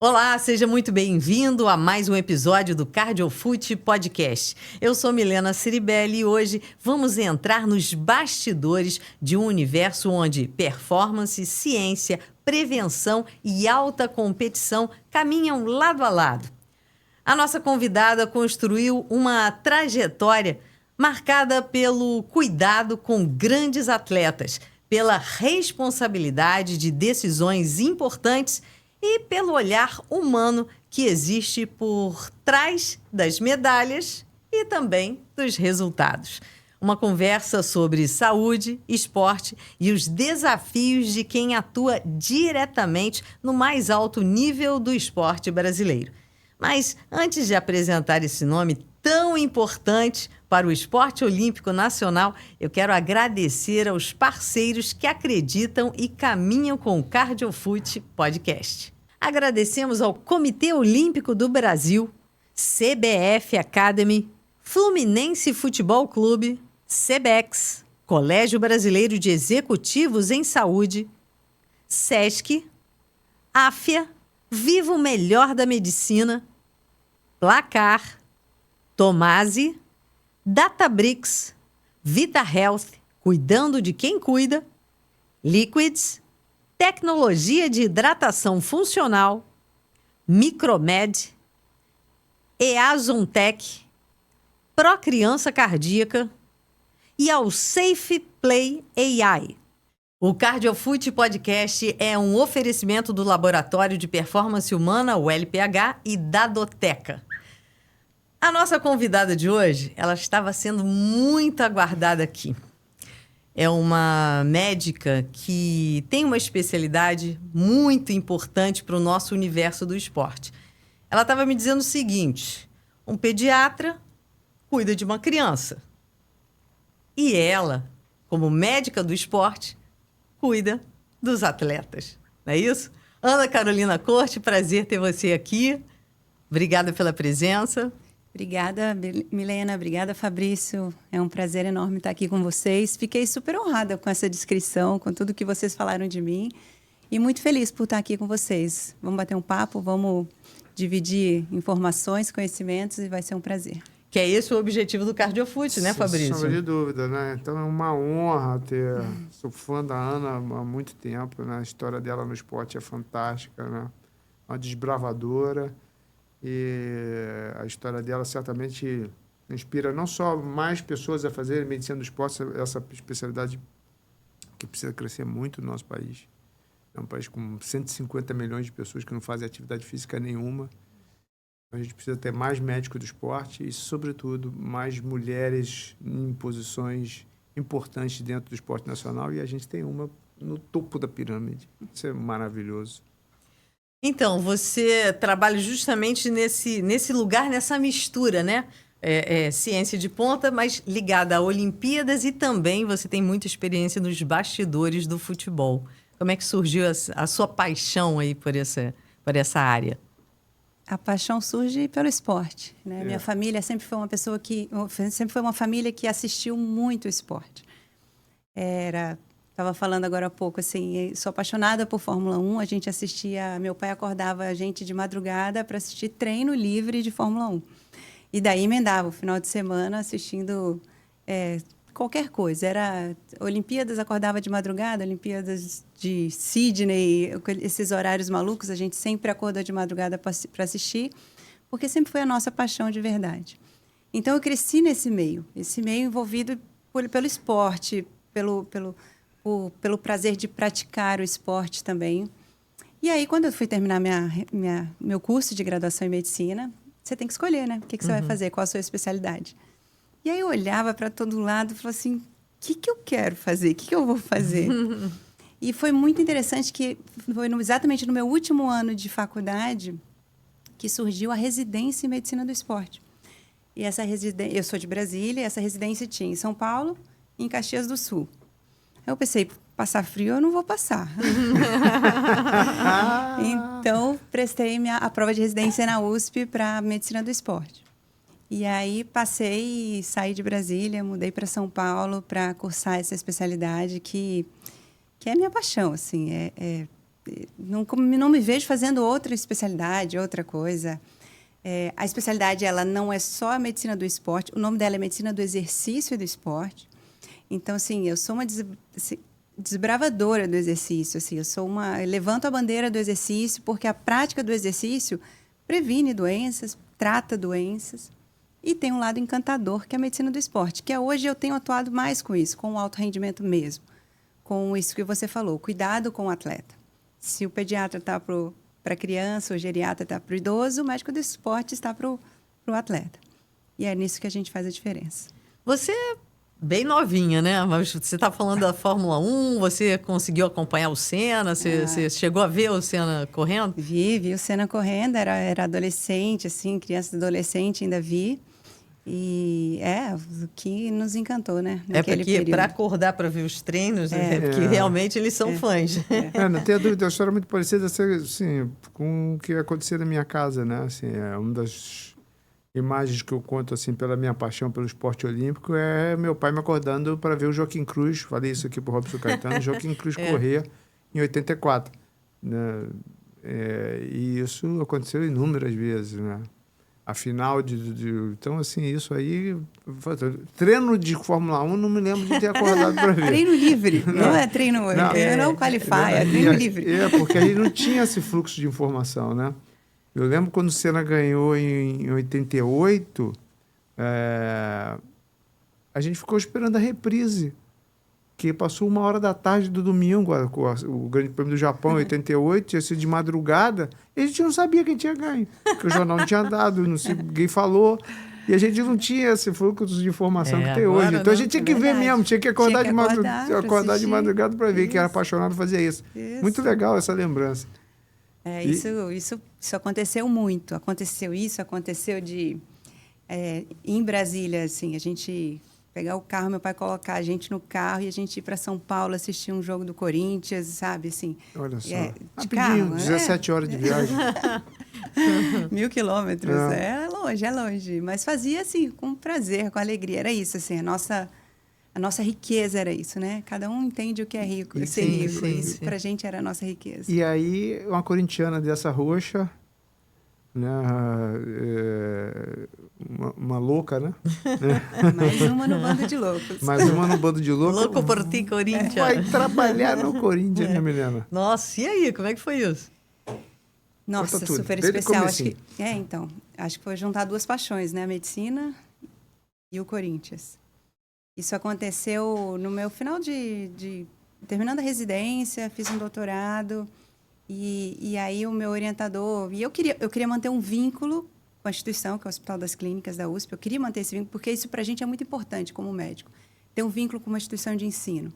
Olá, seja muito bem-vindo a mais um episódio do CardioFoot Podcast. Eu sou Milena Ciribelli e hoje vamos entrar nos bastidores de um universo onde performance, ciência, prevenção e alta competição caminham lado a lado. A nossa convidada construiu uma trajetória marcada pelo cuidado com grandes atletas, pela responsabilidade de decisões importantes e pelo olhar humano que existe por trás das medalhas e também dos resultados. Uma conversa sobre saúde, esporte e os desafios de quem atua diretamente no mais alto nível do esporte brasileiro. Mas antes de apresentar esse nome tão importante para o esporte olímpico nacional, eu quero agradecer aos parceiros que acreditam e caminham com o CardioFoot Podcast. Agradecemos ao Comitê Olímpico do Brasil, CBF Academy, Fluminense Futebol Clube, CBEX, Colégio Brasileiro de Executivos em Saúde, SESC, AFIA, Viva o Melhor da Medicina, Placar, Tomasi, Databricks, Vita Health, cuidando de quem cuida, Liquids, Tecnologia de Hidratação Funcional, Micromed, Eazontech, Procriança Cardíaca e ao Safe Play AI. O CardioFoot Podcast é um oferecimento do Laboratório de Performance Humana, o LPH, e da Doteca. A nossa convidada de hoje, ela estava sendo muito aguardada aqui. É uma médica que tem uma especialidade muito importante para o nosso universo do esporte. Ela estava me dizendo o seguinte: um pediatra cuida de uma criança. E ela, como médica do esporte, cuida dos atletas. Não é isso? Ana Carolina Corte, prazer ter você aqui. Obrigada pela presença. Obrigada, Milena. Obrigada, Fabrício. É um prazer enorme estar aqui com vocês. Fiquei super honrada com essa descrição, com tudo que vocês falaram de mim. E muito feliz por estar aqui com vocês. Vamos bater um papo, vamos dividir informações, conhecimentos e vai ser um prazer. Que é esse o objetivo do CardioFoot, né, Fabrício? Sem sombra de dúvida, né? Então é uma honra ter... Sou fã da Ana há muito tempo, né? A história dela no esporte é fantástica, né? Uma desbravadora. E a história dela certamente inspira não só mais pessoas a fazerem medicina do esporte, essa especialidade que precisa crescer muito no nosso país. É um país com 150 milhões de pessoas que não fazem atividade física nenhuma. A gente precisa ter mais médicos do esporte e, sobretudo, mais mulheres em posições importantes dentro do esporte nacional. E a gente tem uma no topo da pirâmide. Isso é maravilhoso. Então, você trabalha justamente nesse lugar, nessa mistura, né? Ciência de ponta, mas ligada a Olimpíadas e também você tem muita experiência nos bastidores do futebol. Como é que surgiu a sua paixão aí por essa área? A paixão surge pelo esporte, né? Minha família sempre foi uma família que assistiu muito o esporte. Estava falando agora há pouco, assim, sou apaixonada por Fórmula 1. A gente assistia, meu pai acordava a gente de madrugada para assistir treino livre de Fórmula 1. E daí emendava o final de semana assistindo qualquer coisa. Era Olimpíadas, acordava de madrugada, Olimpíadas de Sydney, esses horários malucos, a gente sempre acordou de madrugada para assistir, porque sempre foi a nossa paixão de verdade. Então, eu cresci nesse meio envolvido pelo esporte, pelo prazer de praticar o esporte também. E aí, quando eu fui terminar meu curso de graduação em medicina, você tem que escolher, né? O que você vai fazer, qual a sua especialidade. E aí eu olhava para todo lado e falava assim, o que eu quero fazer? O que eu vou fazer? E foi muito interessante que foi exatamente no meu último ano de faculdade que surgiu a residência em medicina do esporte. E essa residência, eu sou de Brasília, e essa residência tinha em São Paulo e em Caxias do Sul. Eu pensei, passar frio eu não vou passar. Então, prestei a prova de residência na USP para medicina do esporte. E aí, passei e saí de Brasília, mudei para São Paulo para cursar essa especialidade que é minha paixão, assim. não me vejo fazendo outra especialidade, outra coisa. A especialidade, ela não é só a medicina do esporte, o nome dela é medicina do exercício e do esporte. Então, assim, eu sou uma desbravadora do exercício, assim, eu levanto a bandeira do exercício porque a prática do exercício previne doenças, trata doenças e tem um lado encantador que é a medicina do esporte, que hoje eu tenho atuado mais com isso, com o alto rendimento mesmo, com isso que você falou, cuidado com o atleta. Se o pediatra está para a criança, o geriatra está para o idoso, o médico do esporte está para o atleta. E é nisso que a gente faz a diferença. Você é bem novinha, né? Mas você está falando da Fórmula 1, você conseguiu acompanhar o Senna? Você chegou a ver o Senna correndo? Vi o Senna correndo, era adolescente, assim, criança e adolescente, ainda vi. E o que nos encantou, né? Porque para acordar para ver os treinos, porque realmente eles são fãs. Não tenho dúvida, a história é muito parecida assim, com o que aconteceu na minha casa, né? Assim, uma das imagens que eu conto assim, pela minha paixão pelo esporte olímpico é meu pai me acordando para ver o Joaquim Cruz, falei isso aqui para o Robson Caetano, Joaquim Cruz correr em 84. Né? E isso aconteceu inúmeras vezes, né? A final então, assim, isso aí... Treino de Fórmula 1, não me lembro de ter acordado para ver. Treino livre, não é treino... Não qualify, é treino livre. Porque aí não tinha esse fluxo de informação, né? Eu lembro quando o Senna ganhou em 88, a gente ficou esperando a reprise, que passou 1h da tarde do domingo, o Grande Prêmio do Japão, em 88, tinha sido de madrugada, e a gente não sabia quem tinha ganho, porque o jornal não tinha dado, ninguém falou, e a gente não tinha esse fluxo de informação que tem hoje. Então a gente tinha que ver mesmo, tinha que acordar de madrugada para ver, que era apaixonado por fazer isso. Muito legal essa lembrança. Isso aconteceu muito. Aconteceu em Brasília, assim, a gente pegar o carro, meu pai colocar a gente no carro e a gente ir para São Paulo assistir um jogo do Corinthians, sabe, assim. Olha só. De carro, 17 horas de viagem. 1.000 quilômetros. É longe. Mas fazia, assim, com prazer, com alegria. Era isso, assim, a nossa riqueza era isso, né? Cada um entende o que é rico, ser rico. Isso pra gente era a nossa riqueza. E aí, uma corintiana dessa roxa, né? Uma louca, né? Mais uma no bando de loucos. Mais uma no bando de loucos. Louco por ti, Corinthians. Vai trabalhar no Corinthians, né, Milena? Nossa, e aí? Como é que foi isso? Nossa, super especial. Acho que foi juntar duas paixões, né? A medicina e o Corinthians. Isso aconteceu no meu final terminando a residência, fiz um doutorado e aí o meu orientador... E eu queria manter um vínculo com a instituição, que é o Hospital das Clínicas da USP. Eu queria manter esse vínculo, porque isso para a gente é muito importante como médico. Ter um vínculo com uma instituição de ensino.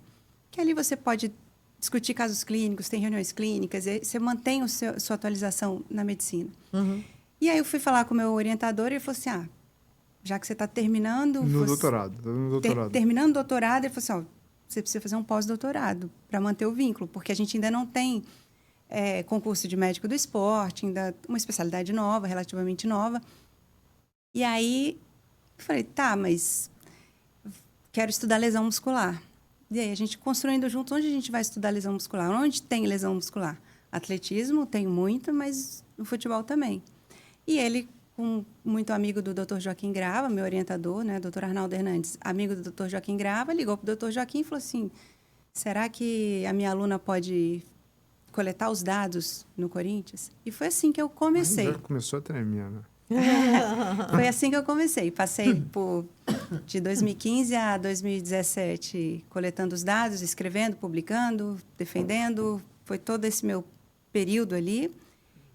Que ali você pode discutir casos clínicos, tem reuniões clínicas, e você mantém sua atualização na medicina. Uhum. E aí eu fui falar com o meu orientador e ele falou assim, já que você está terminando... doutorado. Terminando o doutorado, ele falou assim, você precisa fazer um pós-doutorado para manter o vínculo, porque a gente ainda não tem concurso de médico do esporte, ainda uma especialidade nova, relativamente nova. E aí, eu falei, mas quero estudar lesão muscular. E aí, a gente construindo junto, onde a gente vai estudar lesão muscular? Onde tem lesão muscular? Atletismo, tem muito, mas no futebol também. E ele... muito amigo do Dr. Joaquim Grava, meu orientador, né, Dr. Arnaldo Hernandes, amigo do Dr. Joaquim Grava, ligou para o Dr. Joaquim e falou assim, será que a minha aluna pode coletar os dados no Corinthians? E foi assim que eu comecei. Já começou a tremer, né? Foi assim que eu comecei. Passei de 2015 a 2017 coletando os dados, escrevendo, publicando, defendendo. Foi todo esse meu período ali.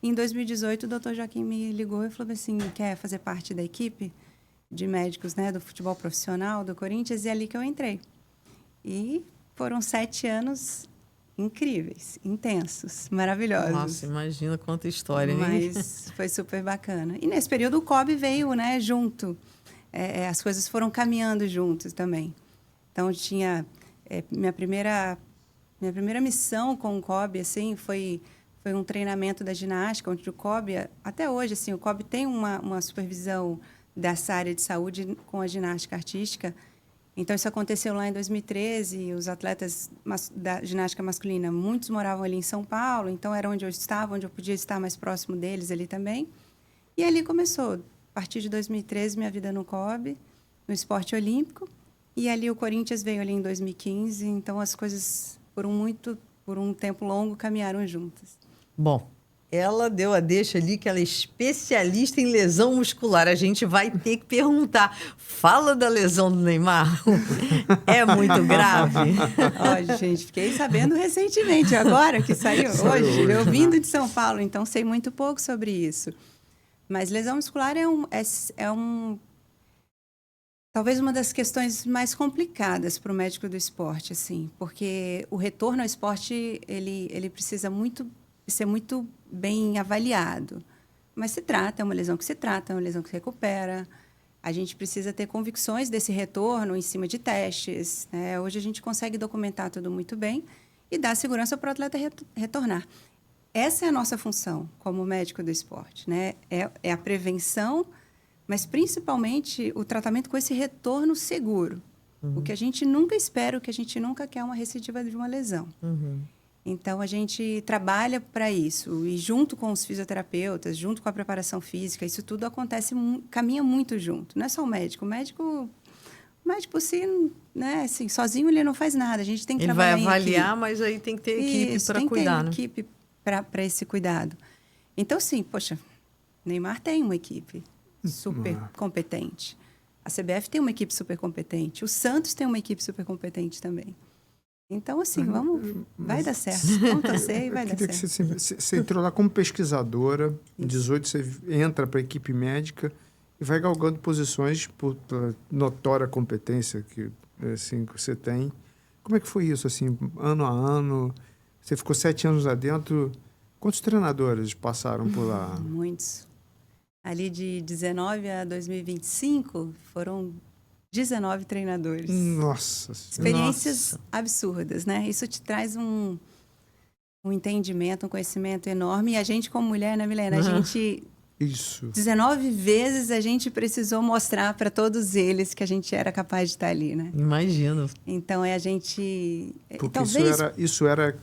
Em 2018, o Dr. Joaquim me ligou e falou assim, quer fazer parte da equipe de médicos, né, do futebol profissional do Corinthians? E é ali que eu entrei. E foram 7 anos incríveis, intensos, maravilhosos. Nossa, imagina quanta história, hein? Mas foi super bacana. E nesse período o COB veio, né, junto. As coisas foram caminhando juntos também. Então, tinha... minha primeira missão com o COB, assim, foi um treinamento da ginástica, onde o COB, até hoje, assim, o COB tem uma supervisão dessa área de saúde com a ginástica artística, Então, isso aconteceu lá em 2013. Os atletas da ginástica masculina, muitos moravam ali em São Paulo. Então, era onde eu estava, onde eu podia estar mais próximo deles ali também. E ali começou. A partir de 2013, minha vida no COB, no esporte olímpico. E ali o Corinthians veio ali em 2015. Então, as coisas, por um tempo longo, caminharam juntas. Bom, ela deu a deixa ali que ela é especialista em lesão muscular. A gente vai ter que perguntar. Fala da lesão do Neymar. É muito grave? Ó, gente, fiquei sabendo recentemente, agora que saiu hoje. Eu vindo de São Paulo, então sei muito pouco sobre isso. Mas lesão muscular talvez uma das questões mais complicadas para o médico do esporte, assim, porque o retorno ao esporte ele precisa ser muito bem avaliado. Mas é uma lesão que se trata, é uma lesão que se recupera. A gente precisa ter convicções desse retorno em cima de testes, né? Hoje a gente consegue documentar tudo muito bem e dar segurança para o atleta retornar. Essa é a nossa função como médico do esporte, né? É a prevenção, mas principalmente o tratamento com esse retorno seguro. Uhum. O que a gente nunca espera, o que a gente nunca quer é uma recidiva de uma lesão. Uhum. Então, a gente trabalha para isso. E junto com os fisioterapeutas, junto com a preparação física, isso tudo caminha muito junto. Não é só o médico. O médico por si, né, assim, sozinho ele não faz nada. A gente tem que trabalhar em equipe. Ele vai avaliar, mas aí tem que ter equipe para cuidar, né? Tem que ter equipe para esse cuidado. Então, sim, poxa, Neymar tem uma equipe super competente. A CBF tem uma equipe super competente. O Santos tem uma equipe super competente também. Então, assim, vai dar certo. Vamos torcer e vai dar certo. Você entrou lá como pesquisadora, em 18 você entra para a equipe médica e vai galgando posições por notória competência que você tem. Como é que foi isso, assim, ano a ano? Você ficou 7 anos lá dentro. Quantos treinadores passaram por lá? Muitos. Ali de 19 a 2025, foram 19 treinadores. Nossa! Experiências absurdas, né? Isso te traz um entendimento, um conhecimento enorme. E a gente, como mulher, né, Milena? A gente... Isso. 19 vezes a gente precisou mostrar para todos eles que a gente era capaz de estar ali, né? Imagino. Então, a gente... Porque talvez... isso era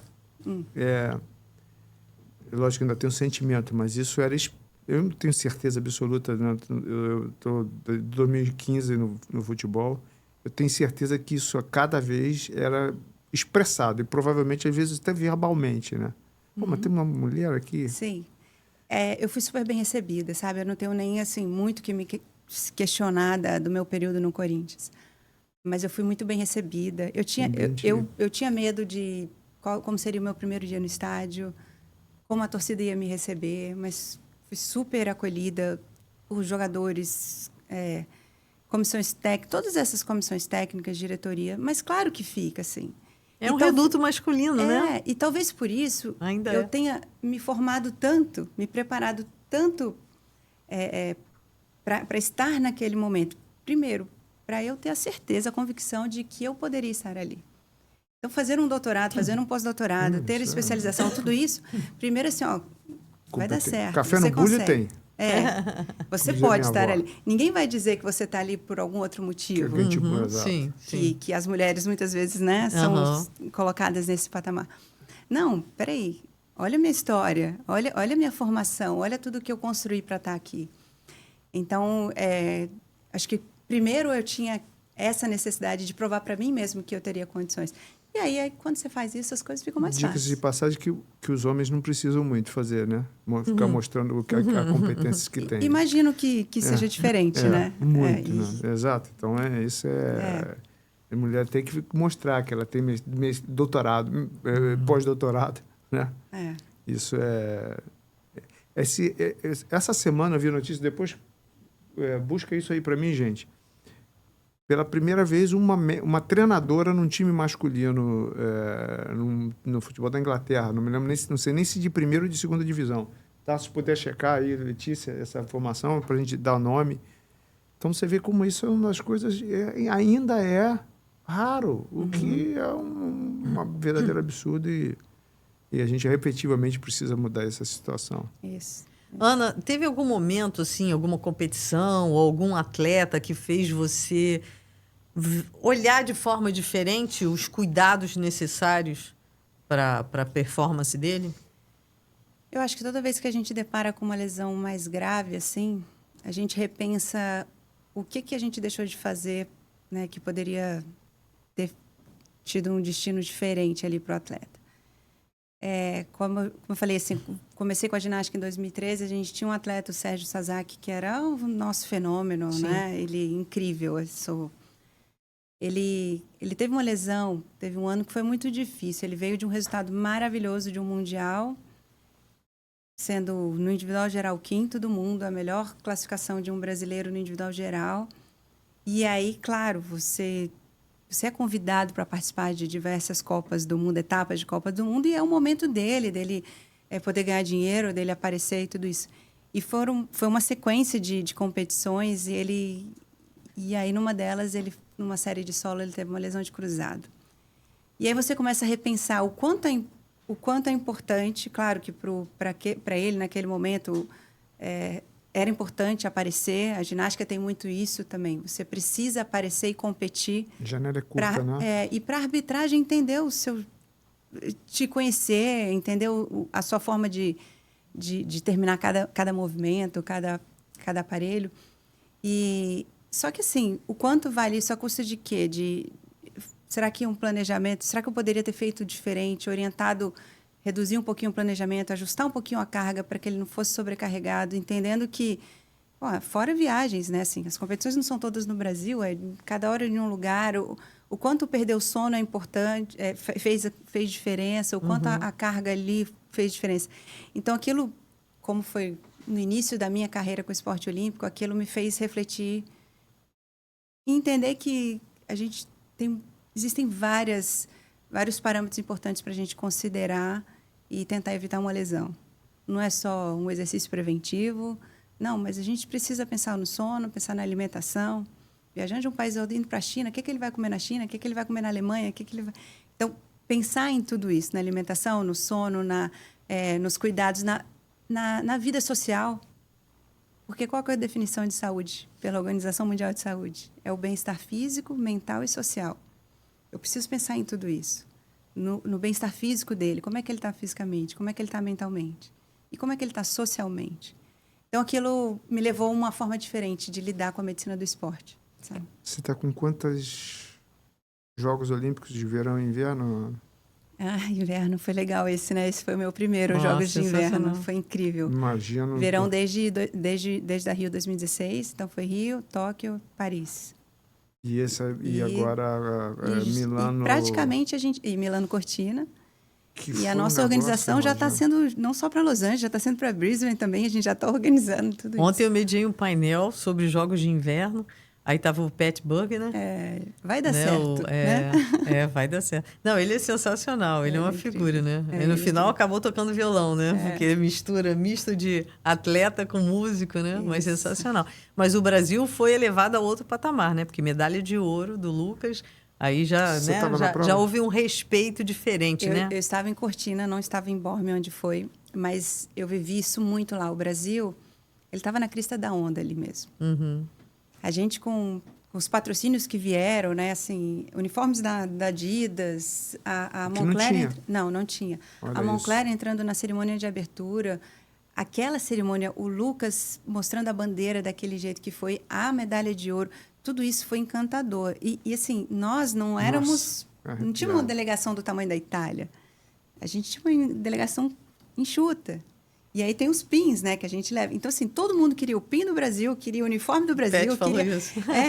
lógico que ainda tem um sentimento, mas isso era... Eu não tenho certeza absoluta, né? Eu estou de 2015 no futebol, eu tenho certeza que isso a cada vez era expressado, e provavelmente, às vezes, até verbalmente, né? Pô, mas tem uma mulher aqui... Sim. Eu fui super bem recebida, sabe? Eu não tenho nem, assim, muito que me questionar do meu período no Corinthians. Mas eu fui muito bem recebida. Eu tinha medo de como seria o meu primeiro dia no estádio, como a torcida ia me receber, mas fui super acolhida por jogadores, comissões técnicas, todas essas comissões técnicas, diretoria. Mas claro que fica, assim. É um reduto masculino, né? E talvez por isso ainda eu tenha me formado tanto, me preparado tanto para estar naquele momento. Primeiro, para eu ter a certeza, a convicção de que eu poderia estar ali. Então, fazer um doutorado, fazer um pós-doutorado, ter especialização, tudo isso, primeiro assim, vai dar certo. Café no Bulho tem. Você pode estar ali. Ninguém vai dizer que você está ali por algum outro motivo. Sim. Que as mulheres, muitas vezes, né, são colocadas nesse patamar. Não, peraí. Olha a minha história, olha a minha formação, olha tudo que eu construí para estar aqui. Então, acho que primeiro eu tinha essa necessidade de provar para mim mesmo que eu teria condições. E aí, quando você faz isso, as coisas ficam mais fáceis. Dicas de passagem que os homens não precisam muito fazer, né? Ficar mostrando a competência que tem. Imagino que seja diferente, né? Muito, né? Exato. Então, isso a mulher tem que mostrar que ela tem doutorado, pós-doutorado, né? Isso essa semana eu vi notícia, depois busca isso aí para mim, gente. Pela primeira vez, uma treinadora num time masculino no futebol da Inglaterra. Não me lembro, não sei nem se de primeira ou de segunda divisão. Tá? Se puder checar aí, Letícia, essa informação, para a gente dar o nome. Então, você vê como isso é uma das coisas... ainda é raro, o que é uma verdadeira absurdo e a gente efetivamente precisa mudar essa situação. Isso. Ana, teve algum momento, assim, alguma competição ou algum atleta que fez você olhar de forma diferente os cuidados necessários para a performance dele? Eu acho que toda vez que a gente depara com uma lesão mais grave, assim, a gente repensa o que a gente deixou de fazer, né, que poderia ter tido um destino diferente ali para o atleta. Como eu falei, assim, comecei com a ginástica em 2013, a gente tinha um atleta, o Sérgio Sasaki, que era o nosso fenômeno, né? Ele incrível, ele teve uma lesão, teve um ano que foi muito difícil. Ele veio de um resultado maravilhoso de um mundial, sendo no individual geral o 5º do mundo, a melhor classificação de um brasileiro no individual geral. E aí, claro, você é convidado para participar de diversas Copas do Mundo, etapas de Copa do Mundo, e é o momento dele poder ganhar dinheiro, dele aparecer e tudo isso. E foi uma sequência de competições, e aí numa delas, numa série de solo, ele teve uma lesão de cruzado. E aí você começa a repensar o quanto é importante, claro que para ele, naquele momento, era importante aparecer. A ginástica tem muito isso também. Você precisa aparecer e competir. A janela é curta, né? E para a arbitragem entender te conhecer, entender a sua forma de terminar cada movimento, cada aparelho. Só que, assim, o quanto vale isso a custa de quê? Será que um planejamento... Será que eu poderia ter feito diferente, orientado... reduzir um pouquinho o planejamento, ajustar um pouquinho a carga para que ele não fosse sobrecarregado, entendendo que, fora viagens, né? Assim, as competições não são todas no Brasil, cada hora em um lugar. O quanto perder o sono é importante, fez diferença, o quanto a carga ali fez diferença. Então, aquilo, como foi no início da minha carreira com o esporte olímpico, aquilo me fez refletir e entender que existem vários parâmetros importantes para a gente considerar e tentar evitar uma lesão. Não é só um exercício preventivo, não, mas a gente precisa pensar no sono, pensar na alimentação. Viajando de um país indo para a China, o que ele vai comer na China, o que ele vai comer na Alemanha, Então, pensar em tudo isso, na alimentação, no sono, nos cuidados, na vida social. Porque qual que é a definição de saúde pela Organização Mundial de Saúde? É o bem-estar físico, mental e social. Eu preciso pensar em tudo isso. No bem-estar físico dele. Como é que ele está fisicamente? Como é que ele está mentalmente? E como é que ele está socialmente? Então, aquilo me levou a uma forma diferente de lidar com a medicina do esporte. Sabe? Você está com quantos Jogos Olímpicos de verão e inverno? Inverno. Foi legal esse, né? Esse foi o meu primeiro Jogos de Inverno. Foi incrível. Imagino. Verão desde a Rio 2016. Então, foi Rio, Tóquio, Paris. E agora Milano... E praticamente E Milano Cortina. E a nossa organização já está sendo, não só para Los Angeles, já está sendo para Brisbane também. A gente já está organizando tudo isso. Ontem eu mediei um painel sobre Jogos de Inverno. Aí estava o Pat Burg, né? Vai dar certo, né? Vai dar certo. Não, ele é sensacional, ele é uma figura, né? E no final acabou tocando violão, né? Porque misto de atleta com músico, né? Isso. Mas sensacional. Mas o Brasil foi elevado a outro patamar, né? Porque medalha de ouro do Lucas, aí já houve um respeito diferente, né? Eu estava em Cortina, não estava em Bormio, onde foi, mas eu vivi isso muito lá. O Brasil, ele estava na crista da onda ali mesmo. Uhum. A gente, com os patrocínios que vieram, né? Assim, uniformes da Adidas, a Moncler... Não tinha. Olha a Moncler entrando na cerimônia de abertura, aquela cerimônia, o Lucas mostrando a bandeira daquele jeito que foi, a medalha de ouro, tudo isso foi encantador. E assim, nós não éramos... não tinha uma delegação do tamanho da Itália. A gente tinha uma delegação enxuta. E aí tem os pins, né, que a gente leva. Então, assim, todo mundo queria o pin do Brasil, queria o uniforme do Brasil.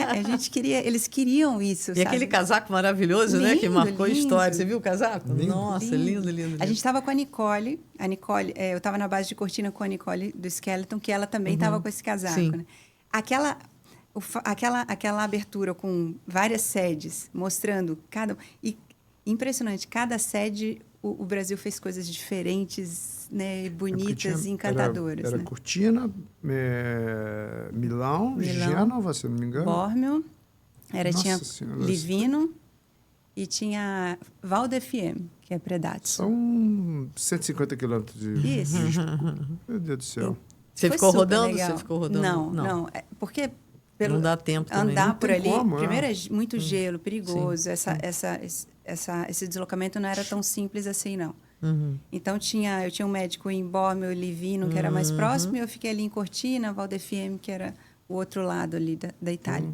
A gente queria, eles queriam isso, sabe? Aquele casaco maravilhoso, lindo, né, que marcou a história. Você viu o casaco? Lindo. Nossa, lindo. A gente estava com a Nicole. Eu estava na base de Cortina com a Nicole do Skeleton, que ela também estava com esse casaco. Né? Aquela abertura com várias sedes, mostrando E impressionante, cada sede, o Brasil fez coisas diferentes, né, bonitas e encantadoras. Era né? Cortina, Milão, Gênova, se não me engano. Bormio, tinha Livino e tinha Val d'Effième, que é Predazzo. São 150 quilômetros de... Isso. Meu Deus do céu. Você ficou rodando? Você ficou rodando? Não. Porque Não dá tempo também. Andar Não por tem ali. como, Primeiro é muito gelo, perigoso. Sim, Esse deslocamento não era tão simples assim, não. Uhum. Então, eu tinha um médico em Bormio, Livino, que era mais próximo, e eu fiquei ali em Cortina, Valdefiem, que era o outro lado ali da Itália.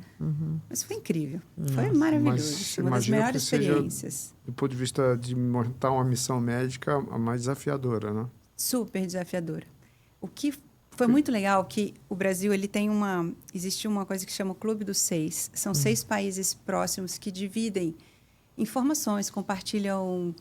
Mas foi incrível. Foi maravilhoso. Mas Uma das imagino melhores que seja, experiências. do ponto de vista de montar uma missão médica, a mais desafiadora, né? Super desafiadora. O que foi muito legal que o Brasil ele tem existe uma coisa que chama o Clube dos Seis. São 6 países próximos que dividem informações, compartilham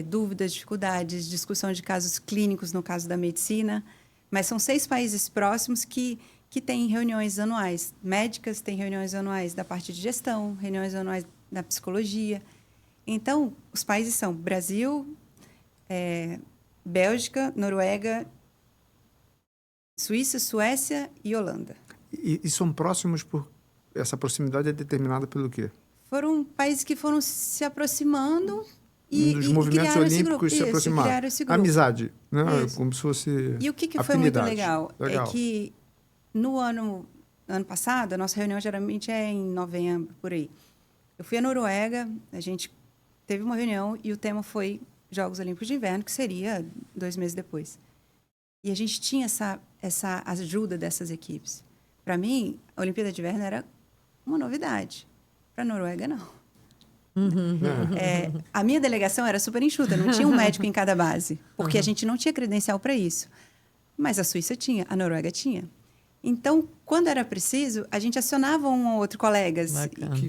dúvidas, dificuldades, discussão de casos clínicos no caso da medicina. Mas são 6 países próximos que têm reuniões anuais médicas, têm reuniões anuais da parte de gestão, reuniões anuais da psicologia. Então, os países são Brasil, Bélgica, Noruega, Suíça, Suécia e Holanda. E são próximos por... Essa proximidade é determinada pelo quê? Foram países que foram se aproximando Dos movimentos criaram esse olímpicos grupo. se Isso, aproximaram. criaram esse grupo. Amizade, né? Isso. Como se fosse E o que foi muito afinidade. legal é que no ano passado, a nossa reunião geralmente é em novembro, por aí. Eu fui à Noruega, a gente teve uma reunião e o tema foi Jogos Olímpicos de Inverno, que seria 2 meses depois. E a gente tinha essa ajuda dessas equipes. Para mim, a Olimpíada de Inverno era uma novidade. Para a Noruega, não. A minha delegação era super enxuta, não tinha um médico em cada base, porque a gente não tinha credencial para isso. Mas a Suíça tinha, a Noruega tinha. Então, quando era preciso, a gente acionava um ou outro colegas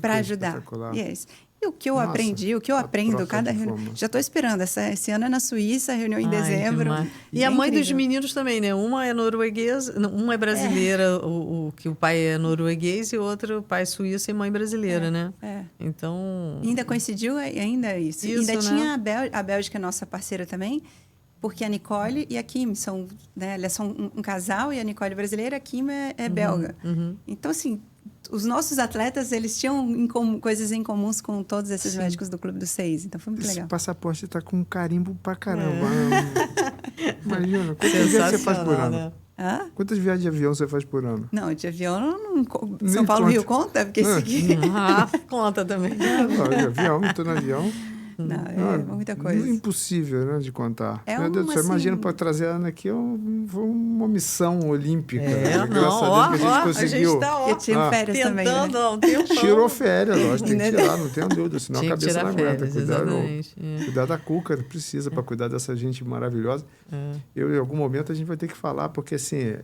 para ajudar. Yes. E o que eu aprendi, o que eu aprendo cada reunião. Já estou esperando. Esse ano é na Suíça, reunião em dezembro. E a mãe dos meninos também, né? Uma é norueguesa, uma é brasileira, que o pai é norueguês, e o outro, o pai suíço e mãe brasileira, né? Então... Ainda coincidiu, ainda isso. Ainda tinha a Bélgica, nossa parceira também, porque a Nicole e a Kim são, né, elas são um casal, e a Nicole é brasileira, a Kim é belga. Então, assim, os nossos atletas, eles tinham coisas em comuns com todos esses médicos do Clube dos Seis. Então, foi muito legal. Esse passaporte está com um carimbo pra caramba. Imagina, quantas viagens você faz por ano? Hã? Quantas viagens de avião você faz por ano? Não, de avião, São Paulo, Rio conta? Porque esse aqui... conta também. De avião, estou no avião. Não, é muita coisa. Impossível, né, de contar. Meu Deus do céu, assim... imagina para trazer a Ana aqui uma missão olímpica. Graças a Deus que a gente conseguiu. A gente tá, eu tive férias também, né? Tirou férias, lógico, tem que tirar, não tenho dúvida, senão a cabeça não aguenta. Cuidar da Cuca, precisa para cuidar dessa gente maravilhosa. Em algum momento a gente vai ter que falar, porque assim,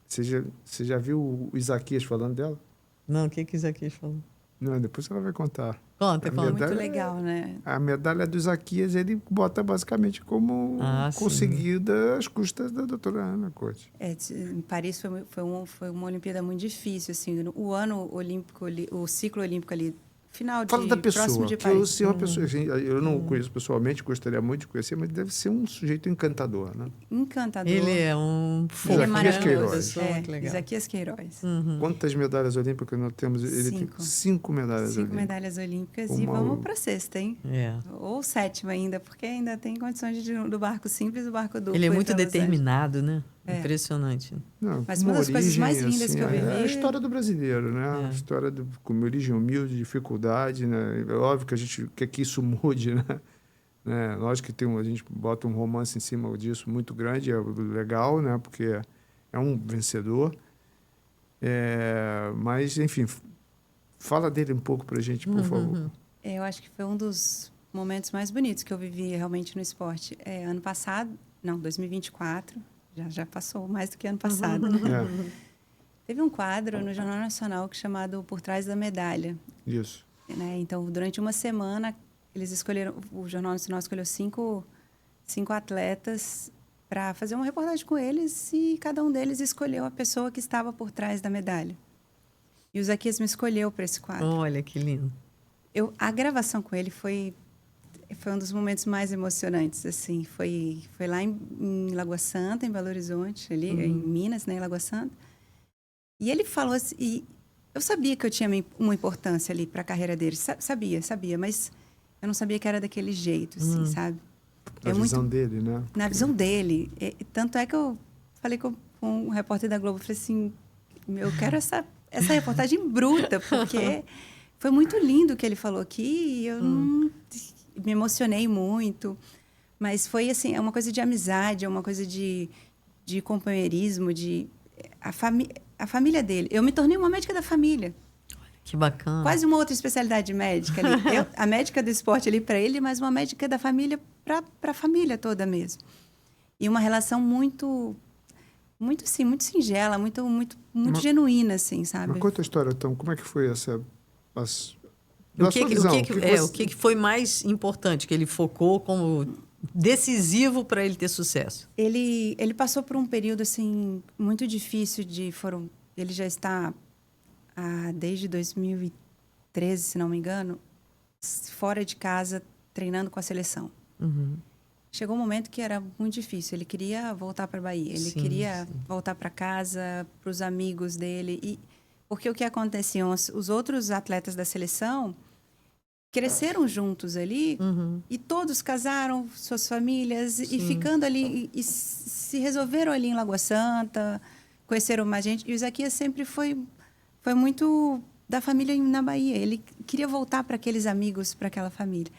você já viu o Isaquias falando dela? Não, o que Isaquias falou? Não, depois ela vai contar. Conta. Muito legal, né? A medalha do Isaquias, ele bota basicamente como conseguida às custas da doutora Ana Cote. Em Paris foi uma Olimpíada muito difícil, assim. O ano olímpico, o ciclo olímpico ali, final de... Fala da pessoa, próximo de que Paris. uma pessoa, eu não conheço pessoalmente, gostaria muito de conhecer, mas deve ser um sujeito encantador, né? Encantador. Ele é um fofo. Ele é maravilhoso. Legal. Isaquias Queiroz. Quantas medalhas olímpicas nós temos? Ele tem 5 medalhas olímpicas. 5 medalhas olímpicas e vamos para a sexta, hein? Ou 7ª ainda, porque ainda tem condições do barco simples e do barco duplo. Ele é muito determinado, né? Impressionante. Não, mas uma das coisas mais lindas que eu vivi... É a história do brasileiro, né? A história com origem humilde, dificuldade, né? É óbvio que a gente quer que isso mude, né? Lógico que a gente bota um romance em cima disso muito grande, é legal, né? Porque é um vencedor. Mas, enfim, fala dele um pouco pra gente, por favor. Eu acho que foi um dos momentos mais bonitos que eu vivi realmente no esporte. Ano passado, 2024... Já passou mais do que ano passado, né? Teve um quadro no Jornal Nacional chamado Por Trás da Medalha. Isso. Né? Então, durante uma semana, o Jornal Nacional escolheu cinco atletas para fazer uma reportagem com eles, e cada um deles escolheu a pessoa que estava por trás da medalha. E o Isaquias me escolheu para esse quadro. Olha, que lindo. A gravação com ele foi um dos momentos mais emocionantes, assim. Foi lá em Lagoa Santa, em Belo Horizonte, ali em Minas, né, em Lagoa Santa. E ele falou assim, e eu sabia que eu tinha uma importância ali para a carreira dele, sabia, mas eu não sabia que era daquele jeito, assim, sabe? Na visão dele, né? Na visão dele. Tanto é que eu falei com um repórter da Globo, falei assim, eu quero essa reportagem bruta, porque foi muito lindo o que ele falou aqui e eu não, me emocionei muito. Mas foi assim, é uma coisa de amizade, é uma coisa de companheirismo, a família dele. Eu me tornei uma médica da família. Que bacana. Quase uma outra especialidade médica ali. A médica do esporte ali para ele, mas uma médica da família para a família toda mesmo. E uma relação muito assim, muito singela, muito genuína, assim, sabe? Mas conta a história, então. Como é que foi essa... O que foi mais importante que ele focou como decisivo para ele ter sucesso? Ele passou por um período assim muito difícil ele já está desde 2013, se não me engano, fora de casa treinando com a seleção. Uhum. Chegou um momento que era muito difícil. Ele queria voltar para a Bahia, ele queria voltar para casa, para os amigos dele. Porque o que acontecia? Os outros atletas da seleção cresceram juntos ali e todos casaram, suas famílias, e ficando ali, e se resolveram ali em Lagoa Santa, conheceram mais gente. E o Isaquias sempre foi muito da família na Bahia. Ele queria voltar para aqueles amigos, para aquela família.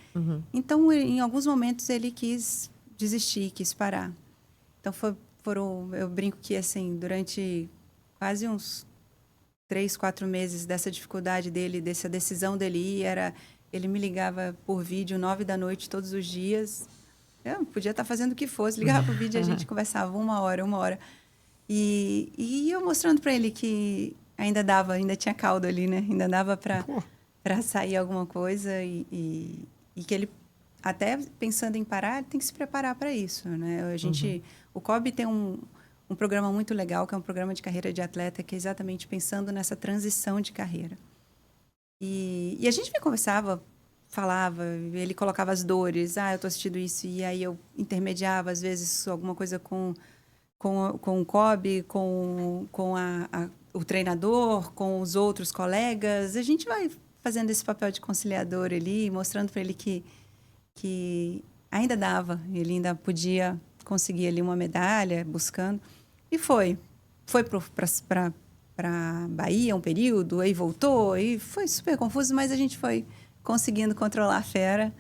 Então, em alguns momentos, ele quis desistir, quis parar. Então, eu brinco que, assim, durante quase uns 3, 4 meses dessa dificuldade dele, dessa decisão dele ir, ele me ligava por vídeo 9 da noite todos os dias. Eu podia estar fazendo o que fosse, ligava por vídeo e a gente conversava 1 hora. E eu mostrando para ele que ainda tinha caldo ali, né? Ainda dava para sair alguma coisa e que ele, até pensando em parar, ele tem que se preparar para isso, né? O COB tem um programa muito legal, que é um programa de carreira de atleta, que é exatamente pensando nessa transição de carreira. E a gente me conversava, falava, ele colocava as dores, eu estou assistindo isso, e aí eu intermediava, às vezes, alguma coisa com o COB, com o treinador, com os outros colegas. A gente vai fazendo esse papel de conciliador ali, mostrando para ele que ainda dava, ele ainda podia conseguir ali uma medalha, buscando. E foi para Bahia um período, aí voltou, e foi super confuso, mas a gente foi conseguindo controlar a fera.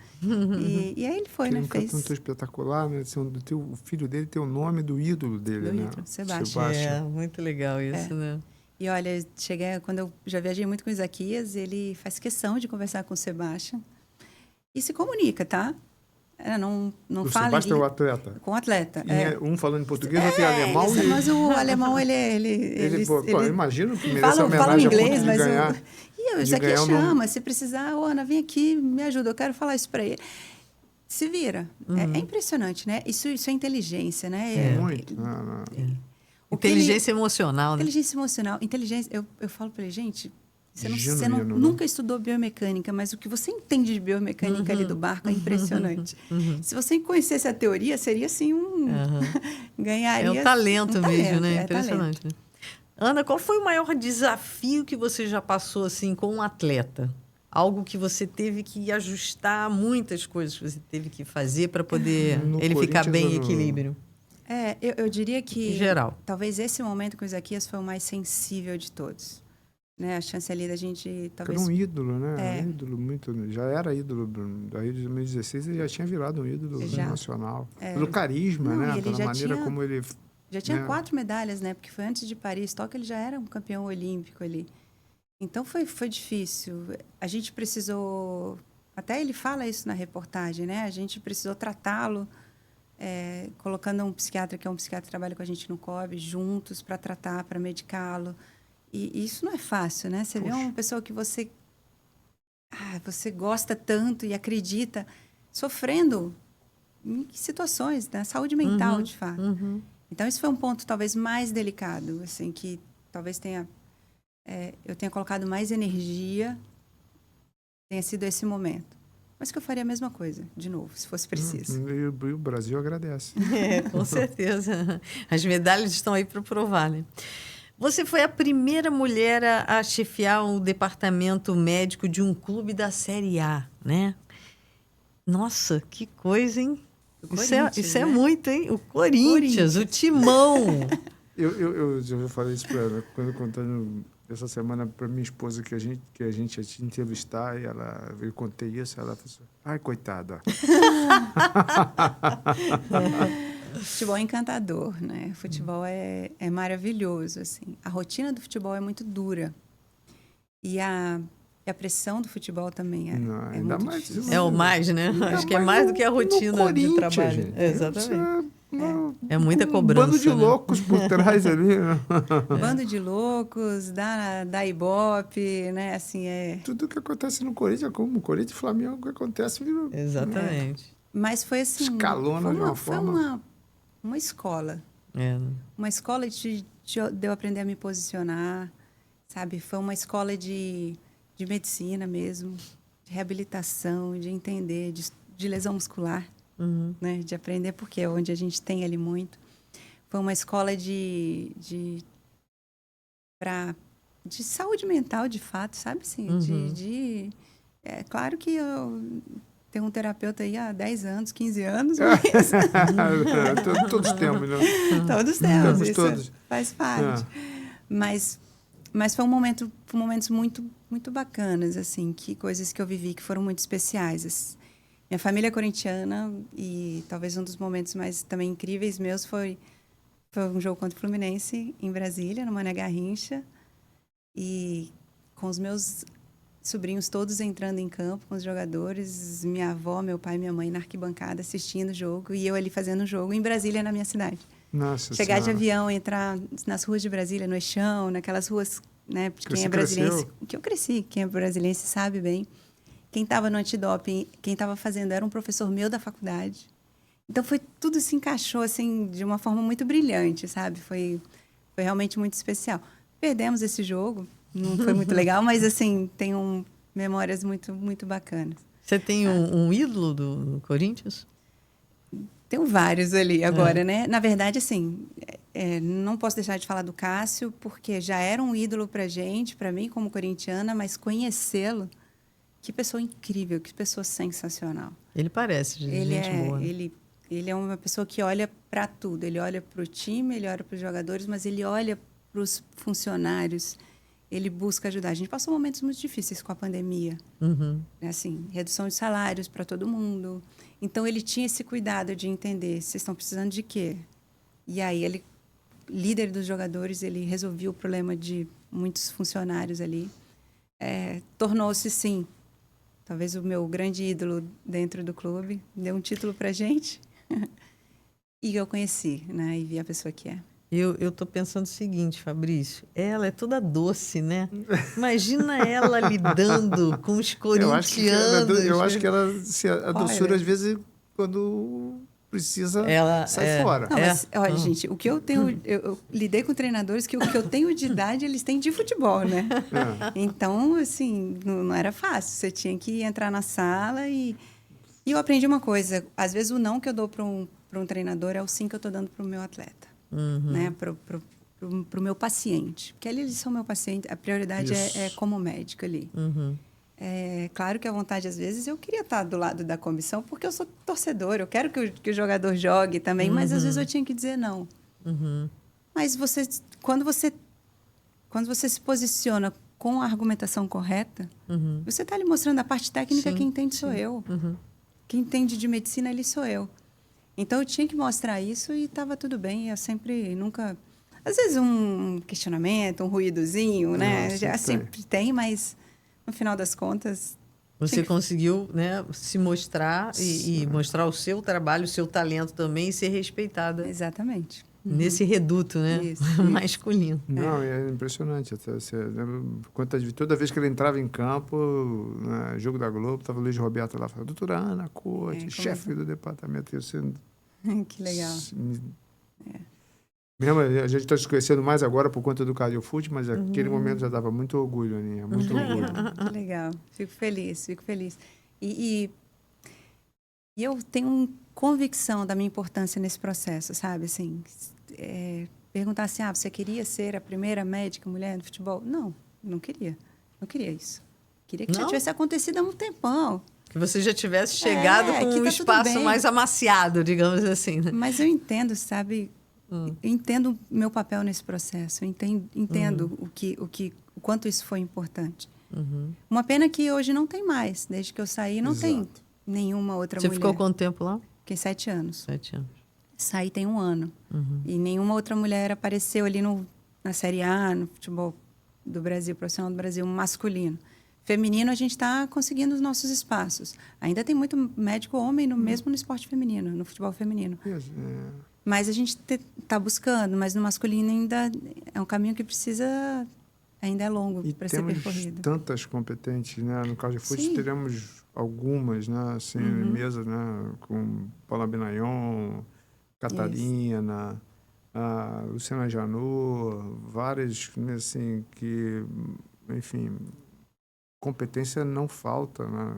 E aí ele foi, né? Fez tanto espetacular, né? O filho dele tem o nome do ídolo dele, né? Sebastião. Muito legal isso, né? E olha, quando eu já viajei muito com o Isaquias, ele faz questão de conversar com o Sebastião e se comunica, tá? Não o fala... Sebastião é o atleta? Com o atleta. Um falando em português, outro em alemão. Mas o alemão, ele eu imagino que merece homenagem fala inglês, mas o Isaquias chama, se precisar, Ana, vem aqui, me ajuda, eu quero falar isso para ele. Se vira. É impressionante, né? Isso é inteligência, né? Muito. Inteligência emocional, né? Inteligência emocional. Eu falo para ele, gente... Você nunca estudou biomecânica, mas o que você entende de biomecânica ali do barco é impressionante. Se você conhecesse a teoria, seria assim ganharia... É um talento mesmo, né? É impressionante. Né? Ana, qual foi o maior desafio que você já passou assim com um atleta? Algo que você teve que ajustar, muitas coisas que você teve que fazer para poder ele ficar bem em equilíbrio? Eu diria que... Em geral. Talvez esse momento com o Isaquias foi o mais sensível de todos. Né? A chance ali da gente talvez... Era um ídolo, né? Um ídolo muito... Já era ídolo. Daí, em 2016, ele já tinha virado um ídolo nacional. Pelo carisma, né? Pela maneira como ele... Já tinha 4 medalhas, né? Porque foi antes de Paris. Tóquio, ele já era um campeão olímpico ali. Então, foi difícil. A gente precisou... Até ele fala isso na reportagem, né? A gente precisou tratá-lo, colocando um psiquiatra, que é um psiquiatra que trabalha com a gente no COB, juntos para tratar, para medicá-lo. E isso não é fácil, né? Você vê uma pessoa que você gosta tanto e acredita sofrendo em situações, né? Saúde mental, de fato. Então, esse foi um ponto talvez mais delicado, assim, que talvez eu tenha colocado mais energia, tenha sido esse momento. Mas que eu faria a mesma coisa, de novo, se fosse preciso. E o Brasil agradece. Com certeza. As medalhas estão aí para provar, né? Você foi a primeira mulher a chefiar um departamento médico de um clube da Série A, né? Nossa, que coisa, hein? Isso é muito, hein? O Corinthians, o Timão. Eu já falei isso para ela, quando contando essa semana para minha esposa que a gente ia te entrevistar, e eu contei isso, ela falou assim, ai, coitada. Futebol é encantador, né? Futebol é maravilhoso, assim. A rotina do futebol é muito dura. E a pressão do futebol também é Ainda muito mais difícil. É o mais, né? Acho que é mais do que a rotina de trabalho. Gente. Exatamente. É muita Um cobrança. bando de né? loucos por trás ali. Né? Bando de loucos, da Ibope, né? Assim, Tudo que acontece no Corinthians, como o Corinthians e Flamengo, o que acontece... Exatamente. Mas foi assim... Escalona de uma forma... Foi uma escola. É. Uma escola de eu aprender a me posicionar, sabe? Foi uma escola de medicina mesmo, de reabilitação, de entender, de lesão muscular, né? De aprender, porque é onde a gente tem ali muito. Foi uma escola de saúde mental, de fato, sabe? Assim, é claro que eu tenho um terapeuta aí há 10 anos, 15 anos, mas... Todos temos, né? Todos temos, isso todos. faz parte. Mas foi momentos muito, muito bacanas, assim, coisas que eu vivi que foram muito especiais. Minha família é corintiana e talvez um dos momentos mais também incríveis meus foi um jogo contra o Fluminense em Brasília, no Mané Garrincha, e com os meus sobrinhos todos entrando em campo com os jogadores, minha avó, meu pai e minha mãe na arquibancada assistindo o jogo e eu ali fazendo o jogo em Brasília, na minha cidade. Nossa Chegar senhora. de avião, entrar nas ruas de Brasília, no Eixão, naquelas ruas, né, de quem é brasiliense, que eu cresci, quem é brasiliense sabe bem. Quem estava no antidoping, quem estava fazendo era um professor meu da faculdade. Então tudo se encaixou assim de uma forma muito brilhante, sabe? Foi realmente muito especial. Perdemos esse jogo, não foi muito legal, mas assim, tenho memórias muito, muito bacanas. Você tem um ídolo do Corinthians? Tenho vários ali agora, né? Na verdade, assim, não posso deixar de falar do Cássio, porque já era um ídolo pra gente, pra mim como corintiana, mas conhecê-lo, que pessoa incrível, que pessoa sensacional. Ele parece de gente boa. Ele é uma pessoa que olha para tudo. Ele olha para o time, ele olha para os jogadores, mas ele olha para os funcionários. Ele busca ajudar. A gente passou momentos muito difíceis com a pandemia. Assim, redução de salários para todo mundo. Então, ele tinha esse cuidado de entender, vocês estão precisando de quê? E aí, ele, líder dos jogadores, ele resolveu o problema de muitos funcionários ali. Tornou-se, sim, talvez o meu grande ídolo dentro do clube. Deu um título para a gente. E eu conheci, né? E vi a pessoa que é. Eu tô pensando o seguinte, Fabrício. Ela é toda doce, né? Imagina ela lidando com os corintianos. Eu acho que a doçura, às vezes, quando precisa, sai fora. Não, mas, olha, gente, o que eu tenho... Eu lidei com treinadores que o que eu tenho de idade, eles têm de futebol, né? Então, assim, não era fácil. Você tinha que entrar na sala e eu aprendi uma coisa. Às vezes, o não que eu dou para um treinador é o sim que eu estou dando para o meu atleta. Né? Para o meu paciente. Porque ali eles são meu paciente. A prioridade é como médico ali. É claro que à vontade, às vezes, eu queria estar do lado da comissão, porque eu sou torcedor, eu quero que o jogador jogue também, mas às vezes eu tinha que dizer não. Mas quando você se posiciona com a argumentação correta, você está ali mostrando a parte técnica, quem entende sou eu. Quem entende de medicina, ali sou eu. Então, eu tinha que mostrar isso e estava tudo bem. Eu sempre, nunca... Às vezes, um questionamento, um ruídozinho, né? Já sempre tem, mas... No final das contas... Você conseguiu, né, se mostrar e mostrar o seu trabalho, o seu talento também e ser respeitada. Exatamente. Nesse reduto, né? Isso. Masculino. Não, é impressionante. Toda vez que ele entrava em campo, no Jogo da Globo, estava o Luiz Roberto lá falando, doutora Ana Corte, chefe do departamento. Que legal. Mesmo, a gente está se conhecendo mais agora por conta do CardioFoot, mas naquele momento já dava muito orgulho, Aninha, muito orgulho. Que legal, fico feliz. E eu tenho convicção da minha importância nesse processo, sabe? Assim, perguntar assim, você queria ser a primeira médica mulher no futebol? Não queria. Não queria isso. Queria que já tivesse acontecido há um tempão. Que você já tivesse chegado com um espaço mais amaciado, digamos assim. Né? Mas eu entendo, sabe... entendo o meu papel nesse processo, eu entendo o quanto isso foi importante. Uma pena que hoje não tem mais. Desde que eu saí, não tem nenhuma outra mulher. Você ficou quanto tempo lá? Fiquei 7 anos. 7 anos. Saí tem 1 ano. E nenhuma outra mulher apareceu ali na Série A, no futebol do Brasil, profissional do Brasil, masculino. Feminino, a gente está conseguindo os nossos espaços. Ainda tem muito médico homem, mesmo no esporte feminino, no futebol feminino. Mas a gente está buscando, mas no masculino ainda é um caminho que precisa... Ainda é longo para ser percorrido. E temos tantas competentes, né? No caso de futebol, teremos algumas, né? Assim, mesa, né? Com Paula Benayon, Catarina, a Luciana Janot, várias, assim, que, enfim, competência não falta, né?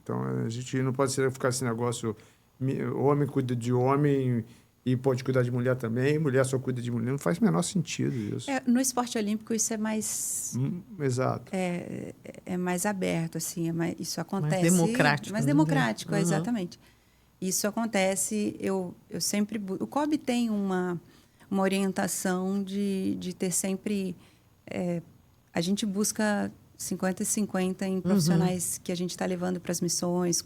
Então, a gente não pode ficar esse negócio, homem cuida de homem e pode cuidar de mulher também, mulher só cuida de mulher. Não faz o menor sentido isso. No esporte olímpico, isso é mais... Exato. É mais aberto, assim, isso acontece... Mais democrático. Mais democrático, exatamente. Isso acontece, eu sempre... O COB tem uma orientação de ter sempre... a gente busca 50-50 em profissionais que a gente está levando para as missões,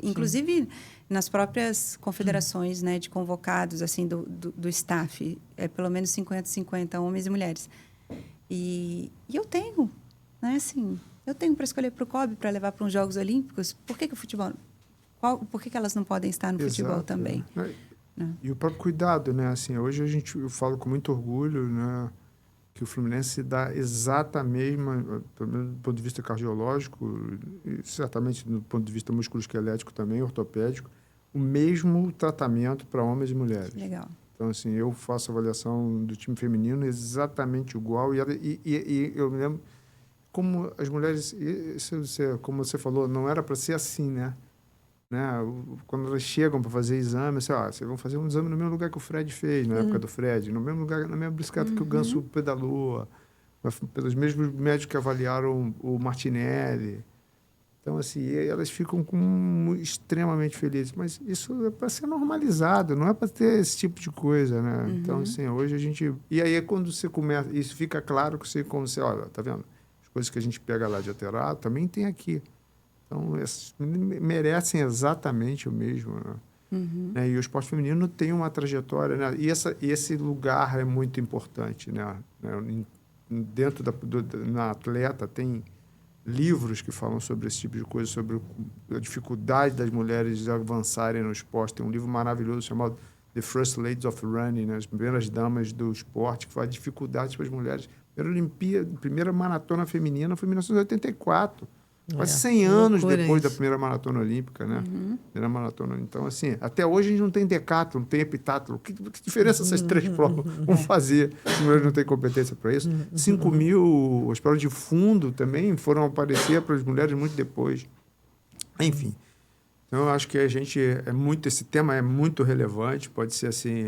inclusive nas próprias confederações, né, de convocados assim do staff, pelo menos 50-50 homens e mulheres. E eu tenho, né, assim, eu tenho para escolher para o COB para levar para uns Jogos Olímpicos. Por que o futebol? Por que elas não podem estar no futebol também? E o próprio cuidado, né? Assim, hoje eu falo com muito orgulho, né, que o Fluminense dá exatamente, pelo menos do ponto de vista cardiológico, e certamente do ponto de vista musculoesquelético também, ortopédico, o mesmo tratamento para homens e mulheres. Legal. Então, assim, eu faço a avaliação do time feminino exatamente igual. E eu me lembro como as mulheres, como você falou, não era para ser assim, né? Quando elas chegam para fazer exame, vocês vão fazer um exame no mesmo lugar que o Fred fez, na época do Fred, no mesmo lugar, na mesma bicicleta que o Ganso pedalou, pelos mesmos médicos que avaliaram o Martinelli. Então, assim, elas ficam extremamente felizes. Mas isso é para ser normalizado, não é para ter esse tipo de coisa, né? Então, assim, hoje a gente... E aí, quando você começa... Isso fica claro que você olha, tá vendo? As coisas que a gente pega lá de alterato também tem aqui. Então, merecem exatamente o mesmo, né? E o esporte feminino tem uma trajetória, né? E esse lugar é muito importante, né? Dentro na atleta tem livros que falam sobre esse tipo de coisa, sobre a dificuldade das mulheres avançarem no esporte. Tem um livro maravilhoso chamado The First Ladies of Running, né? As primeiras damas do esporte, que fala de dificuldades para as mulheres. A primeira maratona feminina foi em 1984. Quase 100 anos depois da primeira maratona olímpica, né? Primeira maratona. Então, assim, até hoje a gente não tem decátlon, não tem epitátlon. Que diferença essas três provas vão fazer se as mulheres não têm competência para isso? 5 mil, as provas de fundo também foram aparecer para as mulheres muito depois. Enfim. Então, eu acho que esse tema é muito relevante, pode ser, assim,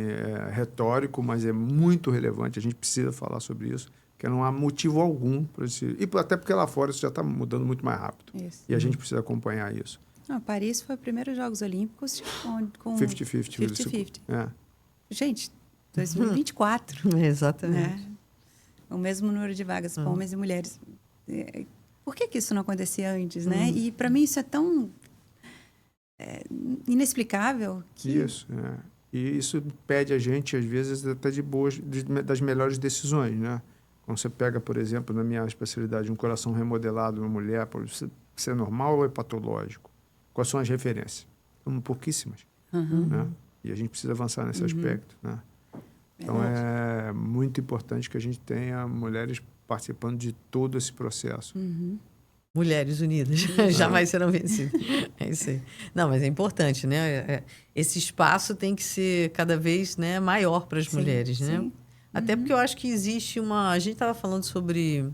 retórico, mas é muito relevante, a gente precisa falar sobre isso. Porque não há motivo algum para isso. E até porque lá fora isso já está mudando muito mais rápido. Isso. E a gente precisa acompanhar isso. Paris foi o primeiro Jogos Olímpicos com 50-50. Gente, 2024. Exatamente. Né? O mesmo número de vagas para homens e mulheres. Por que isso não acontecia antes, né? E para mim isso é tão inexplicável. Isso, E isso impede a gente, às vezes, até das melhores decisões, né? Quando você pega, por exemplo, na minha especialidade, um coração remodelado numa mulher, isso é normal ou é patológico? Quais são as referências? São pouquíssimas. Né? E a gente precisa avançar nesse aspecto. Né? Então, é muito importante que a gente tenha mulheres participando de todo esse processo. Mulheres unidas jamais serão vencidas. É isso aí. Não, mas é importante, né? Esse espaço tem que ser cada vez, né, maior para as mulheres, né? Sim. Até porque eu acho que existe uma... A gente estava falando sobre